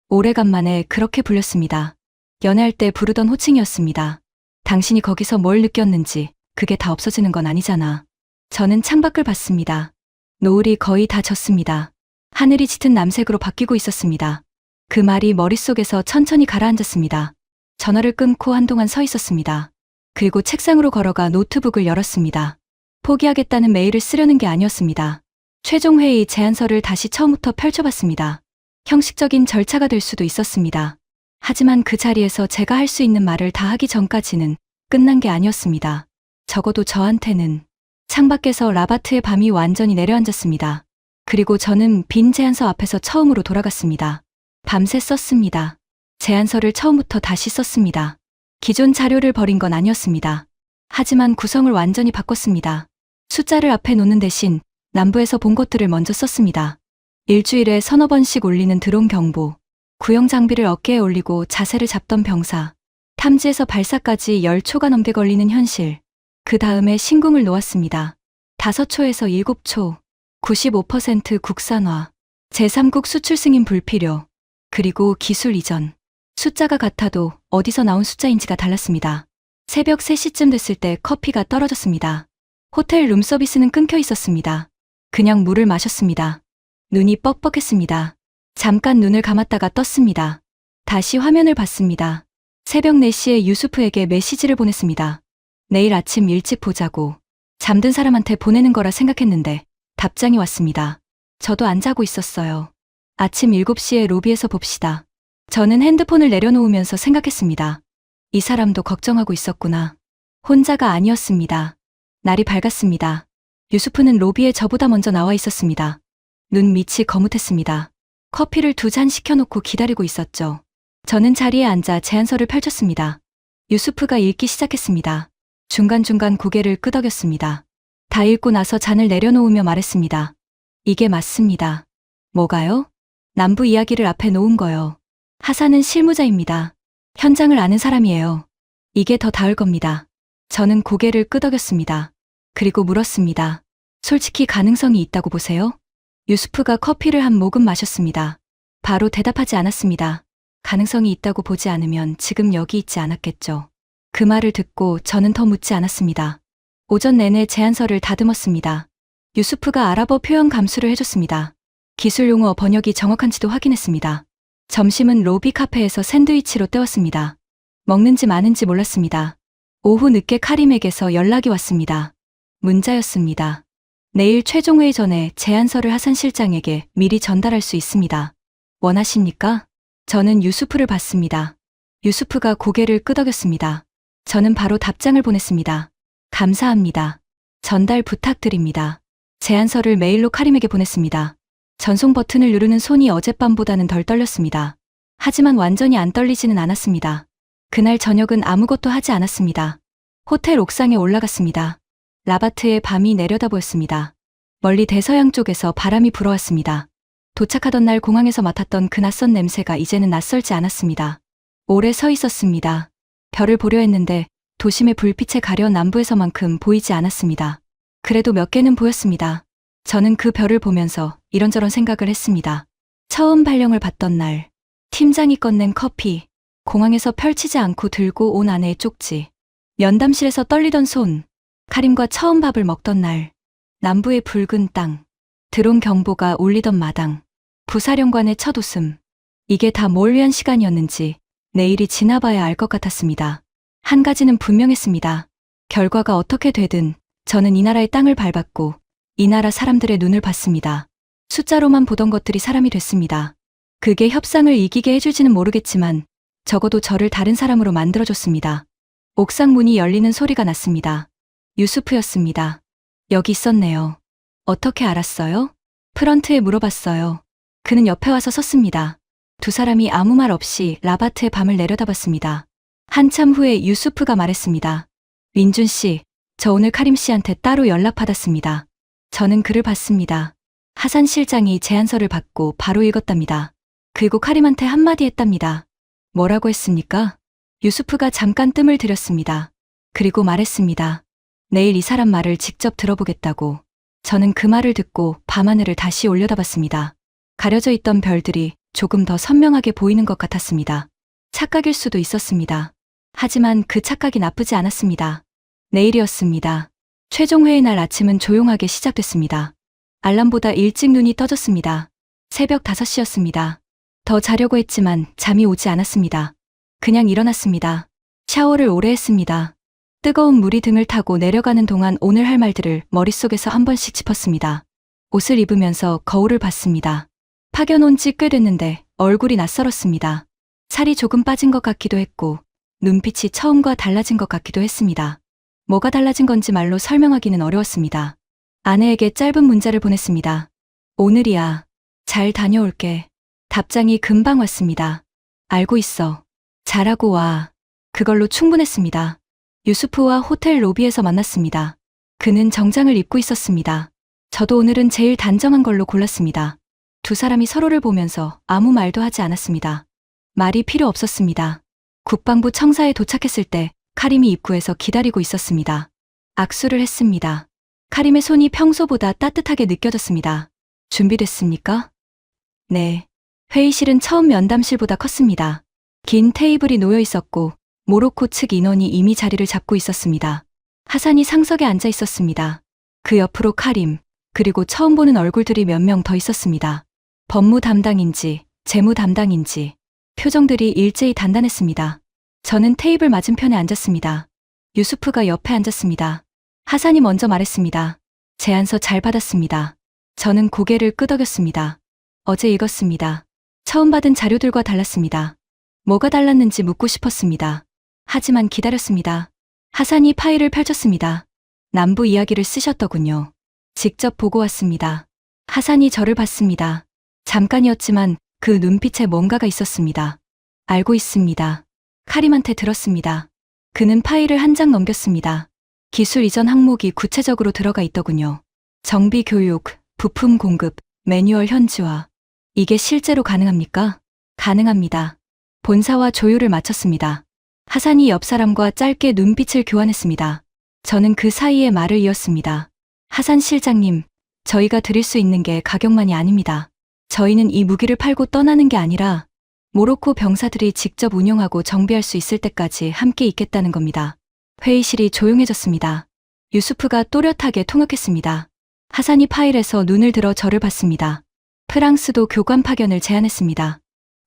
오래간만에 그렇게 불렸습니다. 연애할 때 부르던 호칭이었습니다. 당신이 거기서 뭘 느꼈는지 그게 다 없어지는 건 아니잖아. 저는 창밖을 봤습니다. 노을이 거의 다 졌습니다. 하늘이 짙은 남색으로 바뀌고 있었습니다. 그 말이 머릿속에서 천천히 가라앉았습니다. 전화를 끊고 한동안 서 있었습니다. 그리고 책상으로 걸어가 노트북을 열었습니다. 포기하겠다는 메일을 쓰려는 게 아니었습니다. 최종 회의 제안서를 다시 처음부터 펼쳐봤습니다. 형식적인 절차가 될 수도 있었습니다. 하지만 그 자리에서 제가 할 수 있는 말을 다 하기 전까지는 끝난 게 아니었습니다. 적어도 저한테는. 창밖에서 라바트의 밤이 완전히 내려앉았습니다. 그리고 저는 빈 제안서 앞에서 처음으로 돌아갔습니다. 밤새 썼습니다. 제안서를 처음부터 다시 썼습니다. 기존 자료를 버린 건 아니었습니다. 하지만 구성을 완전히 바꿨습니다. 숫자를 앞에 놓는 대신 남부에서 본 것들을 먼저 썼습니다. 일주일에 서너 번씩 울리는 드론 경보, 구형 장비를 어깨에 올리고 자세를 잡던 병사, 탐지에서 발사까지 10초가 넘게 걸리는 현실. 그 다음에 신궁을 놓았습니다. 5초에서 7초, 95% 국산화, 제3국 수출 승인 불필요, 그리고 기술 이전. 숫자가 같아도 어디서 나온 숫자인지가 달랐습니다. 새벽 3시쯤 됐을 때 커피가 떨어졌습니다. 호텔 룸서비스는 끊겨 있었습니다. 그냥 물을 마셨습니다. 눈이 뻑뻑했습니다. 잠깐 눈을 감았다가 떴습니다. 다시 화면을 봤습니다. 새벽 4시에 유수프에게 메시지를 보냈습니다. 내일 아침 일찍 보자고. 잠든 사람한테 보내는 거라 생각했는데 답장이 왔습니다. 저도 안 자고 있었어요. 아침 7시에 로비에서 봅시다. 저는 핸드폰을 내려놓으면서 생각했습니다. 이 사람도 걱정하고 있었구나. 혼자가 아니었습니다. 날이 밝았습니다. 유수프는 로비에 저보다 먼저 나와 있었습니다. 눈 밑이 거뭇했습니다. 커피를 2잔 시켜놓고 기다리고 있었죠. 저는 자리에 앉아 제안서를 펼쳤습니다. 유수프가 읽기 시작했습니다. 중간중간 고개를 끄덕였습니다. 다 읽고 나서 잔을 내려놓으며 말했습니다. 이게 맞습니다. 뭐가요? 남부 이야기를 앞에 놓은 거요. 하사는 실무자입니다. 현장을 아는 사람이에요. 이게 더 닿을 겁니다. 저는 고개를 끄덕였습니다. 그리고 물었습니다. 솔직히 가능성이 있다고 보세요? 유수프가 커피를 한 모금 마셨습니다. 바로 대답하지 않았습니다. 가능성이 있다고 보지 않으면 지금 여기 있지 않았겠죠. 그 말을 듣고 저는 더 묻지 않았습니다. 오전 내내 제안서를 다듬었습니다. 유수프가 아랍어 표현 감수를 해줬습니다. 기술 용어 번역이 정확한지도 확인했습니다. 점심은 로비 카페에서 샌드위치로 때웠습니다. 먹는지 마는지 몰랐습니다. 오후 늦게 카림에게서 연락이 왔습니다. 문자였습니다. 내일 최종회의 전에 제안서를 하산 실장에게 미리 전달할 수 있습니다. 원하십니까? 저는 유수프를 봤습니다. 유수프가 고개를 끄덕였습니다. 저는 바로 답장을 보냈습니다. 감사합니다. 전달 부탁드립니다. 제안서를 메일로 카림에게 보냈습니다. 전송 버튼을 누르는 손이 어젯밤보다는 덜 떨렸습니다. 하지만 완전히 안 떨리지는 않았습니다. 그날 저녁은 아무것도 하지 않았습니다. 호텔 옥상에 올라갔습니다. 라바트의 밤이 내려다 보였습니다. 멀리 대서양 쪽에서 바람이 불어왔습니다. 도착하던 날 공항에서 맡았던 그 낯선 냄새가 이제는 낯설지 않았습니다. 오래 서 있었습니다. 별을 보려 했는데 도심의 불빛에 가려운 남부에서만큼 보이지 않았습니다. 그래도 몇 개는 보였습니다. 저는 그 별을 보면서 이런저런 생각을 했습니다. 처음 발령을 받던 날, 팀장이 꺼낸 커피, 공항에서 펼치지 않고 들고 온 아내의 쪽지, 면담실에서 떨리던 손, 카림과 처음 밥을 먹던 날, 남부의 붉은 땅, 드론 경보가 울리던 마당, 부사령관의 첫 웃음. 이게 다 뭘 위한 시간이었는지 내일이 지나봐야 알 것 같았습니다. 한 가지는 분명했습니다. 결과가 어떻게 되든 저는 이 나라의 땅을 밟았고 이 나라 사람들의 눈을 봤습니다. 숫자로만 보던 것들이 사람이 됐습니다. 그게 협상을 이기게 해줄지는 모르겠지만 적어도 저를 다른 사람으로 만들어줬습니다. 옥상 문이 열리는 소리가 났습니다. 유수프였습니다. 여기 있었네요. 어떻게 알았어요? 프런트에 물어봤어요. 그는 옆에 와서 섰습니다. 두 사람이 아무 말 없이 라바트의 밤을 내려다봤습니다. 한참 후에 유수프가 말했습니다. 민준 씨, 저 오늘 카림 씨한테 따로 연락받았습니다. 저는 글을 봤습니다. 하산 실장이 제안서를 받고 바로 읽었답니다. 그리고 카림한테 한마디 했답니다. 뭐라고 했습니까? 유수프가 잠깐 뜸을 들였습니다. 그리고 말했습니다. 내일 이 사람 말을 직접 들어보겠다고. 저는 그 말을 듣고 밤하늘을 다시 올려다봤습니다. 가려져 있던 별들이 조금 더 선명하게 보이는 것 같았습니다. 착각일 수도 있었습니다. 하지만 그 착각이 나쁘지 않았습니다. 내일이었습니다. 최종 회의 날 아침은 조용하게 시작됐습니다. 알람보다 일찍 눈이 떠졌습니다. 새벽 5시였습니다. 더 자려고 했지만 잠이 오지 않았습니다. 그냥 일어났습니다. 샤워를 오래 했습니다. 뜨거운 물이 등을 타고 내려가는 동안 오늘 할 말들을 머릿속에서 한 번씩 짚었습니다. 옷을 입으면서 거울을 봤습니다. 파견온 지 꽤 됐는데 얼굴이 낯설었습니다. 살이 조금 빠진 것 같기도 했고 눈빛이 처음과 달라진 것 같기도 했습니다. 뭐가 달라진 건지 말로 설명하기는 어려웠습니다. 아내에게 짧은 문자를 보냈습니다. 오늘이야. 잘 다녀올게. 답장이 금방 왔습니다. 알고 있어. 잘하고 와. 그걸로 충분했습니다. 유수프와 호텔 로비에서 만났습니다. 그는 정장을 입고 있었습니다. 저도 오늘은 제일 단정한 걸로 골랐습니다. 두 사람이 서로를 보면서 아무 말도 하지 않았습니다. 말이 필요 없었습니다. 국방부 청사에 도착했을 때 카림이 입구에서 기다리고 있었습니다. 악수를 했습니다. 카림의 손이 평소보다 따뜻하게 느껴졌습니다. 준비됐습니까? 네. 회의실은 처음 면담실보다 컸습니다. 긴 테이블이 놓여 있었고 모로코 측 인원이 이미 자리를 잡고 있었습니다. 하산이 상석에 앉아 있었습니다. 그 옆으로 카림, 그리고 처음 보는 얼굴들이 몇 명 더 있었습니다. 법무 담당인지 재무 담당인지 표정들이 일제히 단단했습니다. 저는 테이블 맞은편에 앉았습니다. 유수프가 옆에 앉았습니다. 하산이 먼저 말했습니다. 제안서 잘 받았습니다. 저는 고개를 끄덕였습니다. 어제 읽었습니다. 처음 받은 자료들과 달랐습니다. 뭐가 달랐는지 묻고 싶었습니다. 하지만 기다렸습니다. 하산이 파일을 펼쳤습니다. 남부 이야기를 쓰셨더군요. 직접 보고 왔습니다. 하산이 저를 봤습니다. 잠깐이었지만 그 눈빛에 뭔가가 있었습니다. 알고 있습니다. 카림한테 들었습니다. 그는 파일을 한 장 넘겼습니다. 기술 이전 항목이 구체적으로 들어가 있더군요. 정비 교육, 부품 공급, 매뉴얼 현지화. 이게 실제로 가능합니까? 가능합니다. 본사와 조율을 마쳤습니다. 하산이 옆 사람과 짧게 눈빛을 교환했습니다. 저는 그 사이에 말을 이었습니다. 하산 실장님, 저희가 드릴 수 있는 게 가격만이 아닙니다. 저희는 이 무기를 팔고 떠나는 게 아니라 모로코 병사들이 직접 운용하고 정비할 수 있을 때까지 함께 있겠다는 겁니다. 회의실이 조용해졌습니다. 유수프가 또렷하게 통역했습니다. 하산이 파일에서 눈을 들어 저를 봤습니다. 프랑스도 교관 파견을 제안했습니다.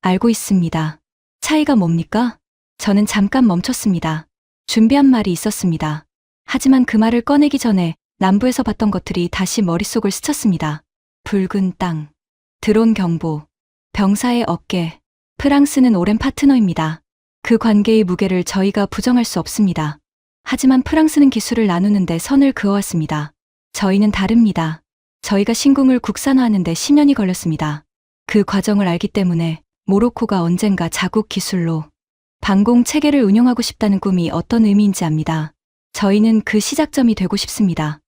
알고 있습니다. 차이가 뭡니까? 저는 잠깐 멈췄습니다. 준비한 말이 있었습니다. 하지만 그 말을 꺼내기 전에 남부에서 봤던 것들이 다시 머릿속을 스쳤습니다. 붉은 땅, 드론 경보, 병사의 어깨. 프랑스는 오랜 파트너입니다. 그 관계의 무게를 저희가 부정할 수 없습니다. 하지만 프랑스는 기술을 나누는데 선을 그어왔습니다. 저희는 다릅니다. 저희가 신궁을 국산화하는데 10년이 걸렸습니다. 그 과정을 알기 때문에 모로코가 언젠가 자국 기술로 방공 체계를 운영하고 싶다는 꿈이 어떤 의미인지 압니다. 저희는 그 시작점이 되고 싶습니다.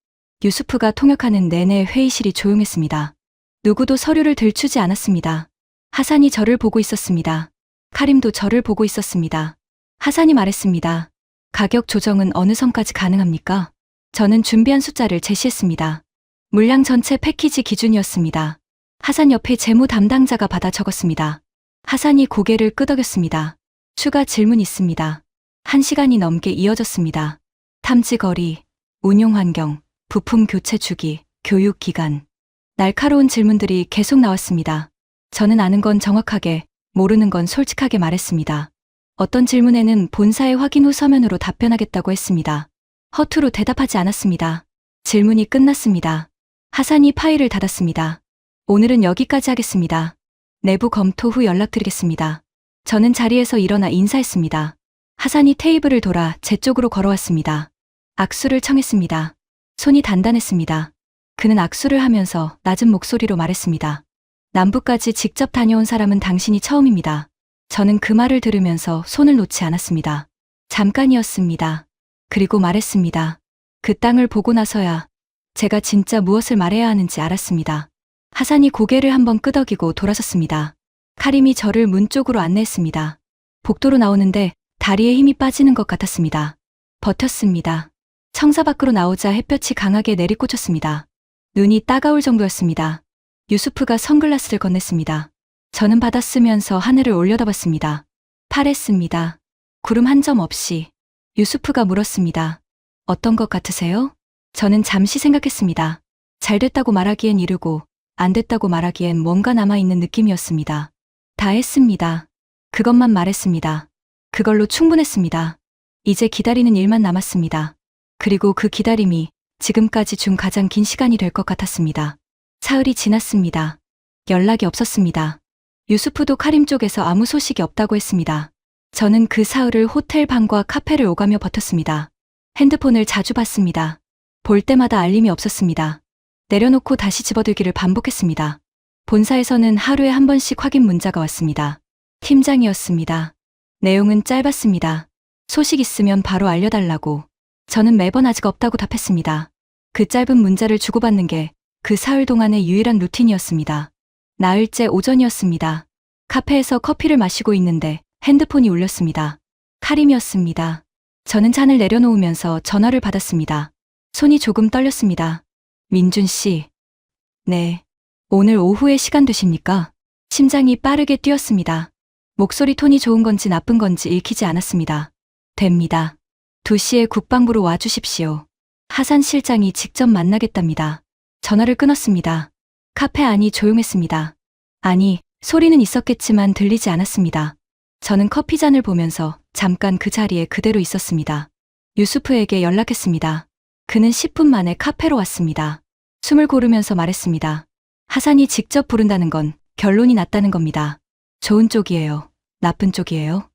유수프가 통역하는 내내 회의실이 조용했습니다. 누구도 서류를 들추지 않았습니다. 하산이 저를 보고 있었습니다. 카림도 저를 보고 있었습니다. 하산이 말했습니다. 가격 조정은 어느 선까지 가능합니까? 저는 준비한 숫자를 제시했습니다. 물량 전체 패키지 기준이었습니다. 하산 옆에 재무 담당자가 받아 적었습니다. 하산이 고개를 끄덕였습니다. 추가 질문 있습니다. 1시간이 넘게 이어졌습니다. 탐지 거리, 운용 환경, 부품 교체 주기, 교육 기간. 날카로운 질문들이 계속 나왔습니다. 저는 아는 건 정확하게, 모르는 건 솔직하게 말했습니다. 어떤 질문에는 본사의 확인 후 서면으로 답변하겠다고 했습니다. 허투루 대답하지 않았습니다. 질문이 끝났습니다. 하산이 파일을 닫았습니다. 오늘은 여기까지 하겠습니다. 내부 검토 후 연락드리겠습니다. 저는 자리에서 일어나 인사했습니다. 하산이 테이블을 돌아 제 쪽으로 걸어왔습니다. 악수를 청했습니다. 손이 단단했습니다. 그는 악수를 하면서 낮은 목소리로 말했습니다. 남부까지 직접 다녀온 사람은 당신이 처음입니다. 저는 그 말을 들으면서 손을 놓지 않았습니다. 잠깐이었습니다. 그리고 말했습니다. 그 땅을 보고 나서야 제가 진짜 무엇을 말해야 하는지 알았습니다. 하산이 고개를 한번 끄덕이고 돌아섰습니다. 카림이 저를 문 쪽으로 안내했습니다. 복도로 나오는데 다리에 힘이 빠지는 것 같았습니다. 버텼습니다. 청사 밖으로 나오자 햇볕이 강하게 내리꽂혔습니다. 눈이 따가울 정도였습니다. 유수프가 선글라스를 건넸습니다. 저는 받아쓰면서 하늘을 올려다봤습니다. 파랬습니다. 구름 한 점 없이. 유수프가 물었습니다. 어떤 것 같으세요? 저는 잠시 생각했습니다. 잘 됐다고 말하기엔 이르고 안 됐다고 말하기엔 뭔가 남아있는 느낌이었습니다. 다 했습니다. 그것만 말했습니다. 그걸로 충분했습니다. 이제 기다리는 일만 남았습니다. 그리고 그 기다림이 지금까지 준 가장 긴 시간이 될 것 같았습니다. 사흘이 지났습니다. 연락이 없었습니다. 유수프도 카림 쪽에서 아무 소식이 없다고 했습니다. 저는 그 사흘을 호텔 방과 카페를 오가며 버텼습니다. 핸드폰을 자주 봤습니다. 볼 때마다 알림이 없었습니다. 내려놓고 다시 집어들기를 반복했습니다. 본사에서는 하루에 한 번씩 확인 문자가 왔습니다. 팀장이었습니다. 내용은 짧았습니다. 소식 있으면 바로 알려달라고. 저는 매번 아직 없다고 답했습니다. 그 짧은 문자를 주고받는 게 그 사흘 동안의 유일한 루틴이었습니다. 나흘째 오전이었습니다. 카페에서 커피를 마시고 있는데 핸드폰이 울렸습니다. 카림이었습니다. 저는 잔을 내려놓으면서 전화를 받았습니다. 손이 조금 떨렸습니다. 민준 씨. 네. 오늘 오후에 시간 되십니까? 심장이 빠르게 뛰었습니다. 목소리 톤이 좋은 건지 나쁜 건지 읽히지 않았습니다. 됩니다. 2시에 국방부로 와주십시오. 하산 실장이 직접 만나겠답니다. 전화를 끊었습니다. 카페 안이 조용했습니다. 아니, 소리는 있었겠지만 들리지 않았습니다. 저는 커피잔을 보면서 잠깐 그 자리에 그대로 있었습니다. 유수프에게 연락했습니다. 그는 10분 만에 카페로 왔습니다. 숨을 고르면서 말했습니다. 하산이 직접 부른다는 건 결론이 났다는 겁니다. 좋은 쪽이에요. 나쁜 쪽이에요?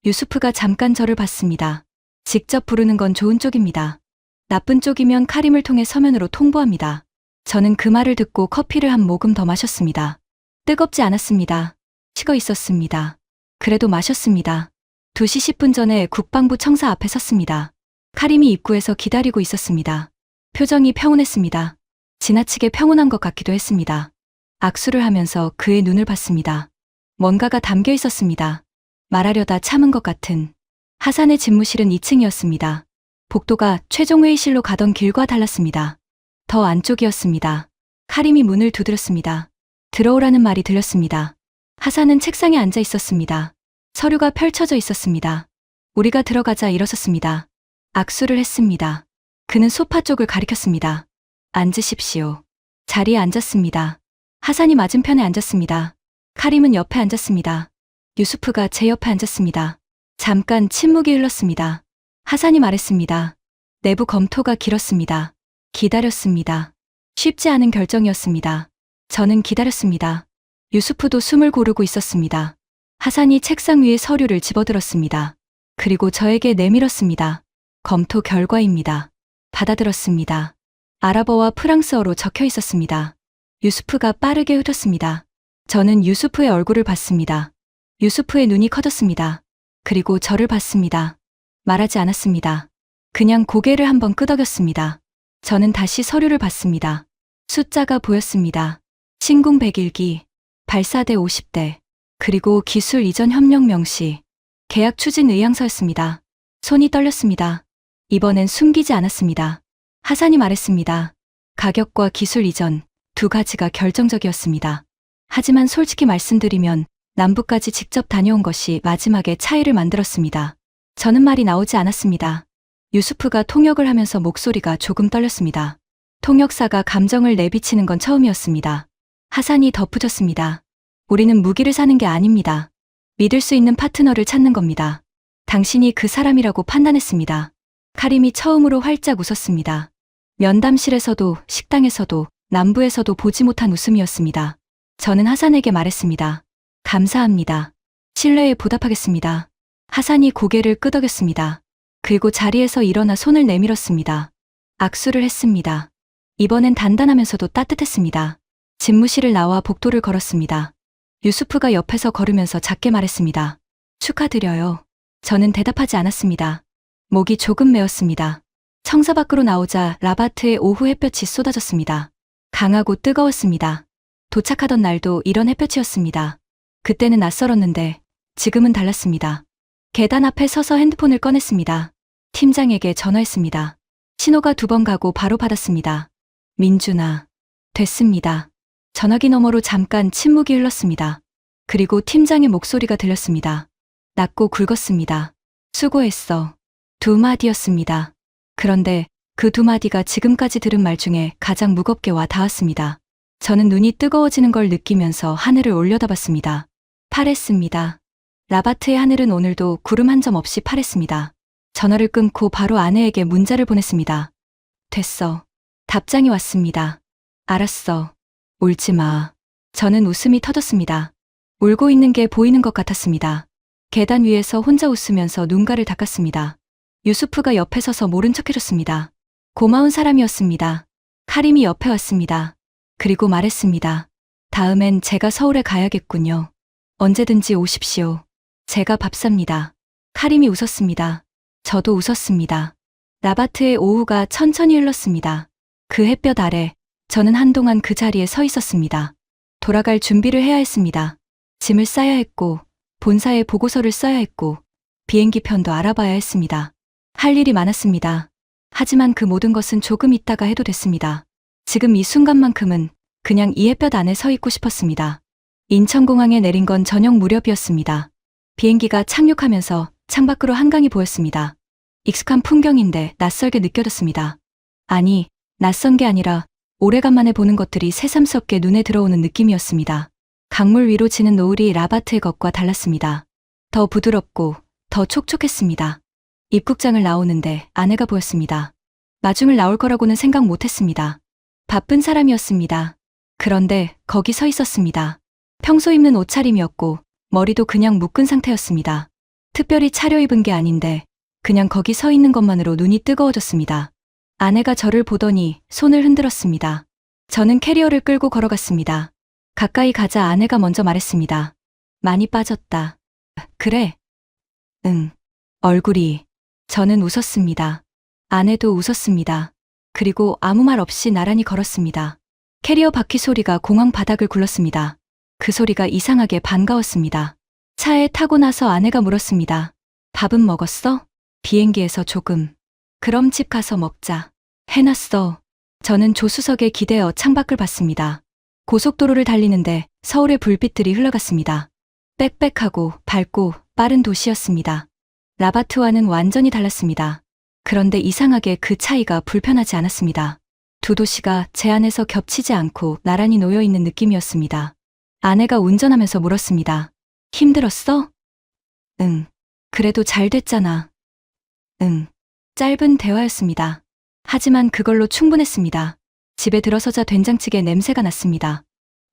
유수프가 잠깐 저를 봤습니다. 직접 부르는 건 좋은 쪽입니다. 나쁜 쪽이면 카림을 통해 서면으로 통보합니다. 저는 그 말을 듣고 커피를 한 모금 더 마셨습니다. 뜨겁지 않았습니다. 식어 있었습니다. 그래도 마셨습니다. 2시 10분 전에 국방부 청사 앞에 섰습니다. 카림이 입구에서 기다리고 있었습니다. 표정이 평온했습니다. 지나치게 평온한 것 같기도 했습니다. 악수를 하면서 그의 눈을 봤습니다. 뭔가가 담겨 있었습니다. 말하려다 참은 것 같은. 하산의 집무실은 2층이었습니다. 복도가 최종 회의실로 가던 길과 달랐습니다. 더 안쪽이었습니다. 카림이 문을 두드렸습니다. 들어오라는 말이 들렸습니다. 하산은 책상에 앉아 있었습니다. 서류가 펼쳐져 있었습니다. 우리가 들어가자 일어섰습니다. 악수를 했습니다. 그는 소파 쪽을 가리켰습니다. 앉으십시오. 자리에 앉았습니다. 하산이 맞은편에 앉았습니다. 카림은 옆에 앉았습니다. 유수프가 제 옆에 앉았습니다. 잠깐 침묵이 흘렀습니다. 하산이 말했습니다. 내부 검토가 길었습니다. 기다렸습니다. 쉽지 않은 결정이었습니다. 저는 기다렸습니다. 유수프도 숨을 고르고 있었습니다. 하산이 책상 위에 서류를 집어들었습니다. 그리고 저에게 내밀었습니다. 검토 결과입니다. 받아들었습니다. 아랍어와 프랑스어로 적혀 있었습니다. 유수프가 빠르게 훑었습니다. 저는 유수프의 얼굴을 봤습니다. 유수프의 눈이 커졌습니다. 그리고 저를 봤습니다. 말하지 않았습니다. 그냥 고개를 한번 끄덕였습니다. 저는 다시 서류를 봤습니다. 숫자가 보였습니다. 신궁 101기, 발사대 50대, 그리고 기술 이전 협력 명시, 계약 추진 의향서였습니다. 손이 떨렸습니다. 이번엔 숨기지 않았습니다. 하산이 말했습니다. 가격과 기술 이전 두 가지가 결정적이었습니다. 하지만 솔직히 말씀드리면 남부까지 직접 다녀온 것이 마지막에 차이를 만들었습니다. 저는 말이 나오지 않았습니다. 유수프가 통역을 하면서 목소리가 조금 떨렸습니다. 통역사가 감정을 내비치는 건 처음이었습니다. 하산이 덧붙였습니다. 우리는 무기를 사는 게 아닙니다. 믿을 수 있는 파트너를 찾는 겁니다. 당신이 그 사람이라고 판단했습니다. 카림이 처음으로 활짝 웃었습니다. 면담실에서도 식당에서도 남부에서도 보지 못한 웃음이었습니다. 저는 하산에게 말했습니다. 감사합니다. 신뢰에 보답하겠습니다. 하산이 고개를 끄덕였습니다. 그리고 자리에서 일어나 손을 내밀었습니다. 악수를 했습니다. 이번엔 단단하면서도 따뜻했습니다. 집무실을 나와 복도를 걸었습니다. 유수프가 옆에서 걸으면서 작게 말했습니다. 축하드려요. 저는 대답하지 않았습니다. 목이 조금 메었습니다. 청사 밖으로 나오자 라바트의 오후 햇볕이 쏟아졌습니다. 강하고 뜨거웠습니다. 도착하던 날도 이런 햇볕이었습니다. 그때는 낯설었는데 지금은 달랐습니다. 계단 앞에 서서 핸드폰을 꺼냈습니다. 팀장에게 전화했습니다. 신호가 2번 가고 바로 받았습니다. 민준아. 됐습니다. 전화기 너머로 잠깐 침묵이 흘렀습니다. 그리고 팀장의 목소리가 들렸습니다. 낮고 굵었습니다. 수고했어. 2마디였습니다. 그런데 그 2마디가 지금까지 들은 말 중에 가장 무겁게 와 닿았습니다. 저는 눈이 뜨거워지는 걸 느끼면서 하늘을 올려다봤습니다. 파랬습니다. 라바트의 하늘은 오늘도 구름 한 점 없이 파랬습니다. 전화를 끊고 바로 아내에게 문자를 보냈습니다. 됐어. 답장이 왔습니다. 알았어. 울지 마. 저는 웃음이 터졌습니다. 울고 있는 게 보이는 것 같았습니다. 계단 위에서 혼자 웃으면서 눈가를 닦았습니다. 유수프가 옆에 서서 모른 척 해줬습니다. 고마운 사람이었습니다. 카림이 옆에 왔습니다. 그리고 말했습니다. 다음엔 제가 서울에 가야겠군요. 언제든지 오십시오. 제가 밥 삽니다. 카림이 웃었습니다. 저도 웃었습니다. 라바트의 오후가 천천히 흘렀습니다. 그 햇볕 아래 저는 한동안 그 자리에 서 있었습니다. 돌아갈 준비를 해야 했습니다. 짐을 싸야 했고 본사에 보고서를 써야 했고 비행기 편도 알아봐야 했습니다. 할 일이 많았습니다. 하지만 그 모든 것은 조금 있다가 해도 됐습니다. 지금 이 순간만큼은 그냥 이 햇볕 안에 서 있고 싶었습니다. 인천공항에 내린 건 저녁 무렵이었습니다. 비행기가 착륙하면서 창밖으로 한강이 보였습니다. 익숙한 풍경인데 낯설게 느껴졌습니다. 아니, 낯선 게 아니라 오래간만에 보는 것들이 새삼스럽게 눈에 들어오는 느낌이었습니다. 강물 위로 지는 노을이 라바트의 것과 달랐습니다. 더 부드럽고 더 촉촉했습니다. 입국장을 나오는데 아내가 보였습니다. 마중을 나올 거라고는 생각 못했습니다. 바쁜 사람이었습니다. 그런데 거기 서 있었습니다. 평소 입는 옷차림이었고 머리도 그냥 묶은 상태였습니다. 특별히 차려입은 게 아닌데 그냥 거기 서 있는 것만으로 눈이 뜨거워졌습니다. 아내가 저를 보더니 손을 흔들었습니다. 저는 캐리어를 끌고 걸어갔습니다. 가까이 가자 아내가 먼저 말했습니다. 많이 빠졌다. 그래? 응. 얼굴이. 저는 웃었습니다. 아내도 웃었습니다. 그리고 아무 말 없이 나란히 걸었습니다. 캐리어 바퀴 소리가 공항 바닥을 굴렀습니다. 그 소리가 이상하게 반가웠습니다. 차에 타고 나서 아내가 물었습니다. 밥은 먹었어? 비행기에서 조금. 그럼 집 가서 먹자. 해놨어. 저는 조수석에 기대어 창밖을 봤습니다. 고속도로를 달리는데 서울의 불빛들이 흘러갔습니다. 빽빽하고 밝고 빠른 도시였습니다. 라바트와는 완전히 달랐습니다. 그런데 이상하게 그 차이가 불편하지 않았습니다. 두 도시가 제 안에서 겹치지 않고 나란히 놓여있는 느낌이었습니다. 아내가 운전하면서 물었습니다. 힘들었어? 응. 그래도 잘 됐잖아. 응. 짧은 대화였습니다. 하지만 그걸로 충분했습니다. 집에 들어서자 된장찌개 냄새가 났습니다.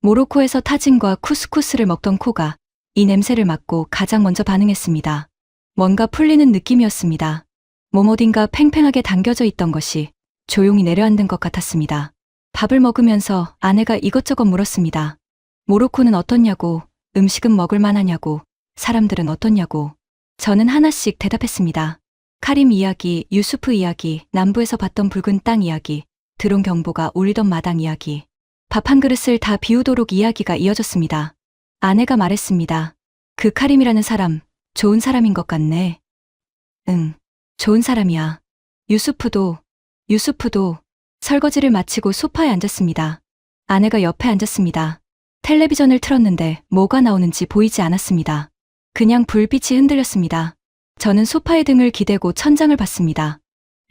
모로코에서 타진과 쿠스쿠스를 먹던 코가 이 냄새를 맡고 가장 먼저 반응했습니다. 뭔가 풀리는 느낌이었습니다. 몸 어딘가 팽팽하게 당겨져 있던 것이 조용히 내려앉은 것 같았습니다. 밥을 먹으면서 아내가 이것저것 물었습니다. 모로코는 어떻냐고, 음식은 먹을 만하냐고, 사람들은 어떻냐고. 저는 하나씩 대답했습니다. 카림 이야기, 유수프 이야기, 남부에서 봤던 붉은 땅 이야기, 드론 경보가 울리던 마당 이야기. 밥 한 그릇을 다 비우도록 이야기가 이어졌습니다. 아내가 말했습니다. 그 카림이라는 사람, 좋은 사람인 것 같네. 응, 좋은 사람이야. 유수프도 설거지를 마치고 소파에 앉았습니다. 아내가 옆에 앉았습니다. 텔레비전을 틀었는데 뭐가 나오는지 보이지 않았습니다. 그냥 불빛이 흔들렸습니다. 저는 소파에 등을 기대고 천장을 봤습니다.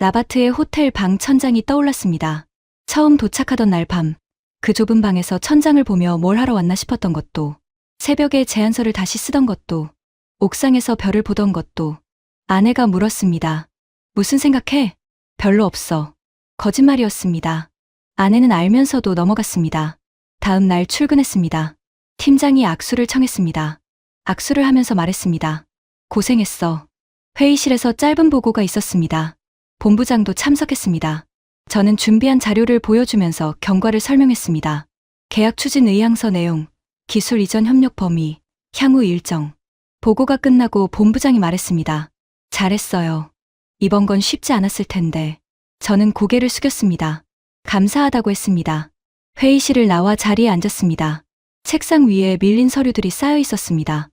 라바트의 호텔 방 천장이 떠올랐습니다. 처음 도착하던 날 밤, 그 좁은 방에서 천장을 보며 뭘 하러 왔나 싶었던 것도, 새벽에 제안서를 다시 쓰던 것도, 옥상에서 별을 보던 것도. 아내가 물었습니다. 무슨 생각해? 별로 없어. 거짓말이었습니다. 아내는 알면서도 넘어갔습니다. 다음 날 출근했습니다. 팀장이 악수를 청했습니다. 악수를 하면서 말했습니다. 고생했어. 회의실에서 짧은 보고가 있었습니다. 본부장도 참석했습니다. 저는 준비한 자료를 보여주면서 경과를 설명했습니다. 계약 추진 의향서 내용, 기술 이전 협력 범위, 향후 일정. 보고가 끝나고 본부장이 말했습니다. 잘했어요. 이번 건 쉽지 않았을 텐데. 저는 고개를 숙였습니다. 감사하다고 했습니다. 회의실을 나와 자리에 앉았습니다. 책상 위에 밀린 서류들이 쌓여 있었습니다.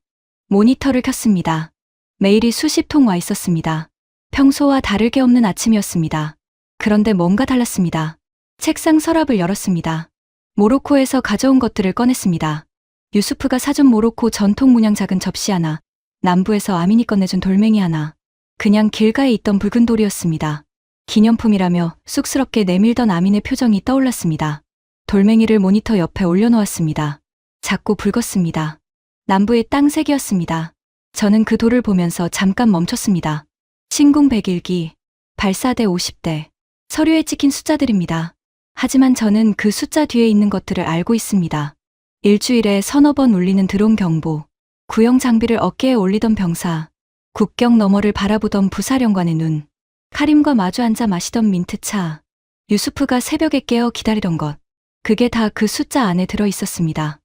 모니터를 켰습니다. 메일이 수십 통 와 있었습니다. 평소와 다를 게 없는 아침이었습니다. 그런데 뭔가 달랐습니다. 책상 서랍을 열었습니다. 모로코에서 가져온 것들을 꺼냈습니다. 유수프가 사준 모로코 전통 문양 작은 접시 하나, 남부에서 아민이 건네준 돌멩이 하나, 그냥 길가에 있던 붉은 돌이었습니다. 기념품이라며 쑥스럽게 내밀던 아민의 표정이 떠올랐습니다. 돌멩이를 모니터 옆에 올려놓았습니다. 작고 붉었습니다. 남부의 땅색이었습니다. 저는 그 돌을 보면서 잠깐 멈췄습니다. 신궁 101기, 발사대 50대, 서류에 찍힌 숫자들입니다. 하지만 저는 그 숫자 뒤에 있는 것들을 알고 있습니다. 일주일에 서너 번 울리는 드론 경보, 구형 장비를 어깨에 올리던 병사, 국경 너머를 바라보던 부사령관의 눈, 카림과 마주 앉아 마시던 민트차, 유수프가 새벽에 깨어 기다리던 것, 그게 다 그 숫자 안에 들어 있었습니다.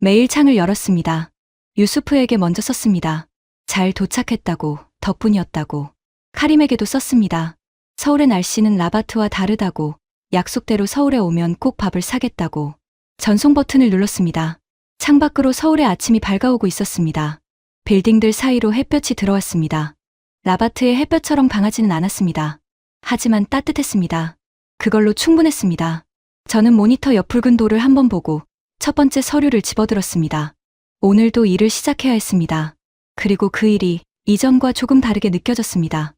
메일창을 열었습니다. 유수프에게 먼저 썼습니다. 잘 도착했다고, 덕분이었다고. 카림에게도 썼습니다. 서울의 날씨는 라바트와 다르다고, 약속대로 서울에 오면 꼭 밥을 사겠다고. 전송 버튼을 눌렀습니다. 창밖으로 서울의 아침이 밝아오고 있었습니다. 빌딩들 사이로 햇볕이 들어왔습니다. 라바트의 햇볕처럼 강하지는 않았습니다. 하지만 따뜻했습니다. 그걸로 충분했습니다. 저는 모니터 옆 붉은 돌을 한번 보고 첫 번째 서류를 집어들었습니다. 오늘도 일을 시작해야 했습니다. 그리고 그 일이 이전과 조금 다르게 느껴졌습니다.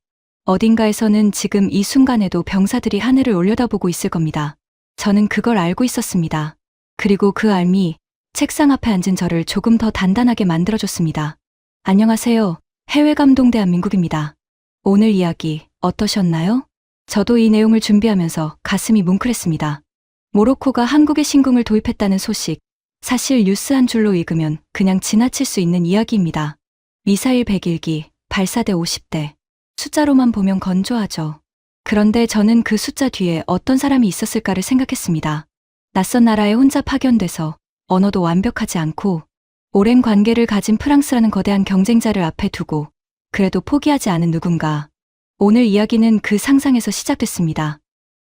어딘가에서는 지금 이 순간에도 병사들이 하늘을 올려다보고 있을 겁니다. 저는 그걸 알고 있었습니다. 그리고 그 알미, 책상 앞에 앉은 저를 조금 더 단단하게 만들어줬습니다. 안녕하세요. 해외감동 대한민국입니다. 오늘 이야기 어떠셨나요? 저도 이 내용을 준비하면서 가슴이 뭉클했습니다. 모로코가 한국에 신궁을 도입했다는 소식, 사실 뉴스 한 줄로 읽으면 그냥 지나칠 수 있는 이야기입니다. 미사일 101기, 발사대 50대. 숫자로만 보면 건조하죠. 그런데 저는 그 숫자 뒤에 어떤 사람이 있었을까를 생각했습니다. 낯선 나라에 혼자 파견돼서 언어도 완벽하지 않고 오랜 관계를 가진 프랑스라는 거대한 경쟁자를 앞에 두고 그래도 포기하지 않은 누군가. 오늘 이야기는 그 상상에서 시작됐습니다.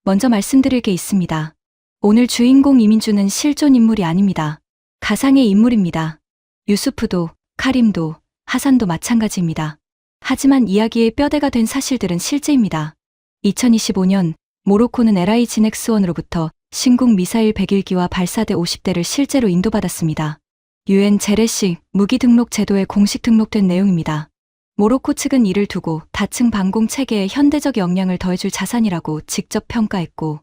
먼저 말씀드릴 게 있습니다. 오늘 주인공 이민주는 실존 인물이 아닙니다. 가상의 인물입니다. 유수프도, 카림도, 하산도 마찬가지입니다. 하지만 이야기의 뼈대가 된 사실들은 실제입니다. 2025년 모로코는 LI 지넥스원으로부터 신궁 미사일 101기와 발사대 50대를 실제로 인도받았습니다. UN 재래식 무기 등록 제도에 공식 등록된 내용입니다. 모로코 측은 이를 두고 다층 방공 체계에 현대적 역량을 더해줄 자산이라고 직접 평가했고,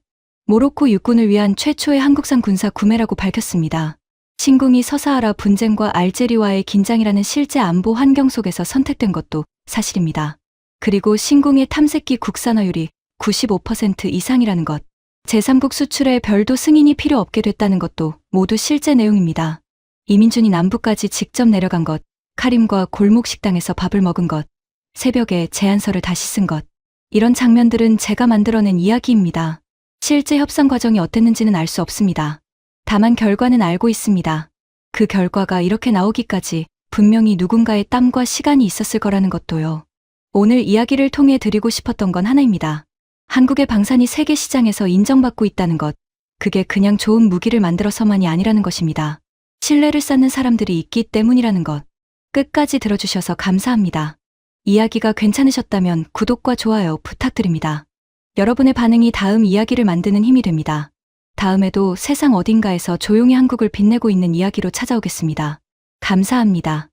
모로코 육군을 위한 최초의 한국산 군사 구매라고 밝혔습니다. 신궁이 서사하라 분쟁과 알제리와의 긴장이라는 실제 안보 환경 속에서 선택된 것도 사실입니다. 그리고 신궁의 탐색기 국산화율이 95% 이상이라는 것, 제3국 수출에 별도 승인이 필요 없게 됐다는 것도 모두 실제 내용입니다. 이민준이 남부까지 직접 내려간 것, 카림과 골목 식당에서 밥을 먹은 것, 새벽에 제안서를 다시 쓴 것, 이런 장면들은 제가 만들어낸 이야기입니다. 실제 협상 과정이 어땠는지는 알 수 없습니다. 다만 결과는 알고 있습니다. 그 결과가 이렇게 나오기까지 분명히 누군가의 땀과 시간이 있었을 거라는 것도요. 오늘 이야기를 통해 드리고 싶었던 건 하나입니다. 한국의 방산이 세계 시장에서 인정받고 있다는 것, 그게 그냥 좋은 무기를 만들어서만이 아니라는 것입니다. 신뢰를 쌓는 사람들이 있기 때문이라는 것. 끝까지 들어주셔서 감사합니다. 이야기가 괜찮으셨다면 구독과 좋아요 부탁드립니다. 여러분의 반응이 다음 이야기를 만드는 힘이 됩니다. 다음에도 세상 어딘가에서 조용히 한국을 빛내고 있는 이야기로 찾아오겠습니다. 감사합니다.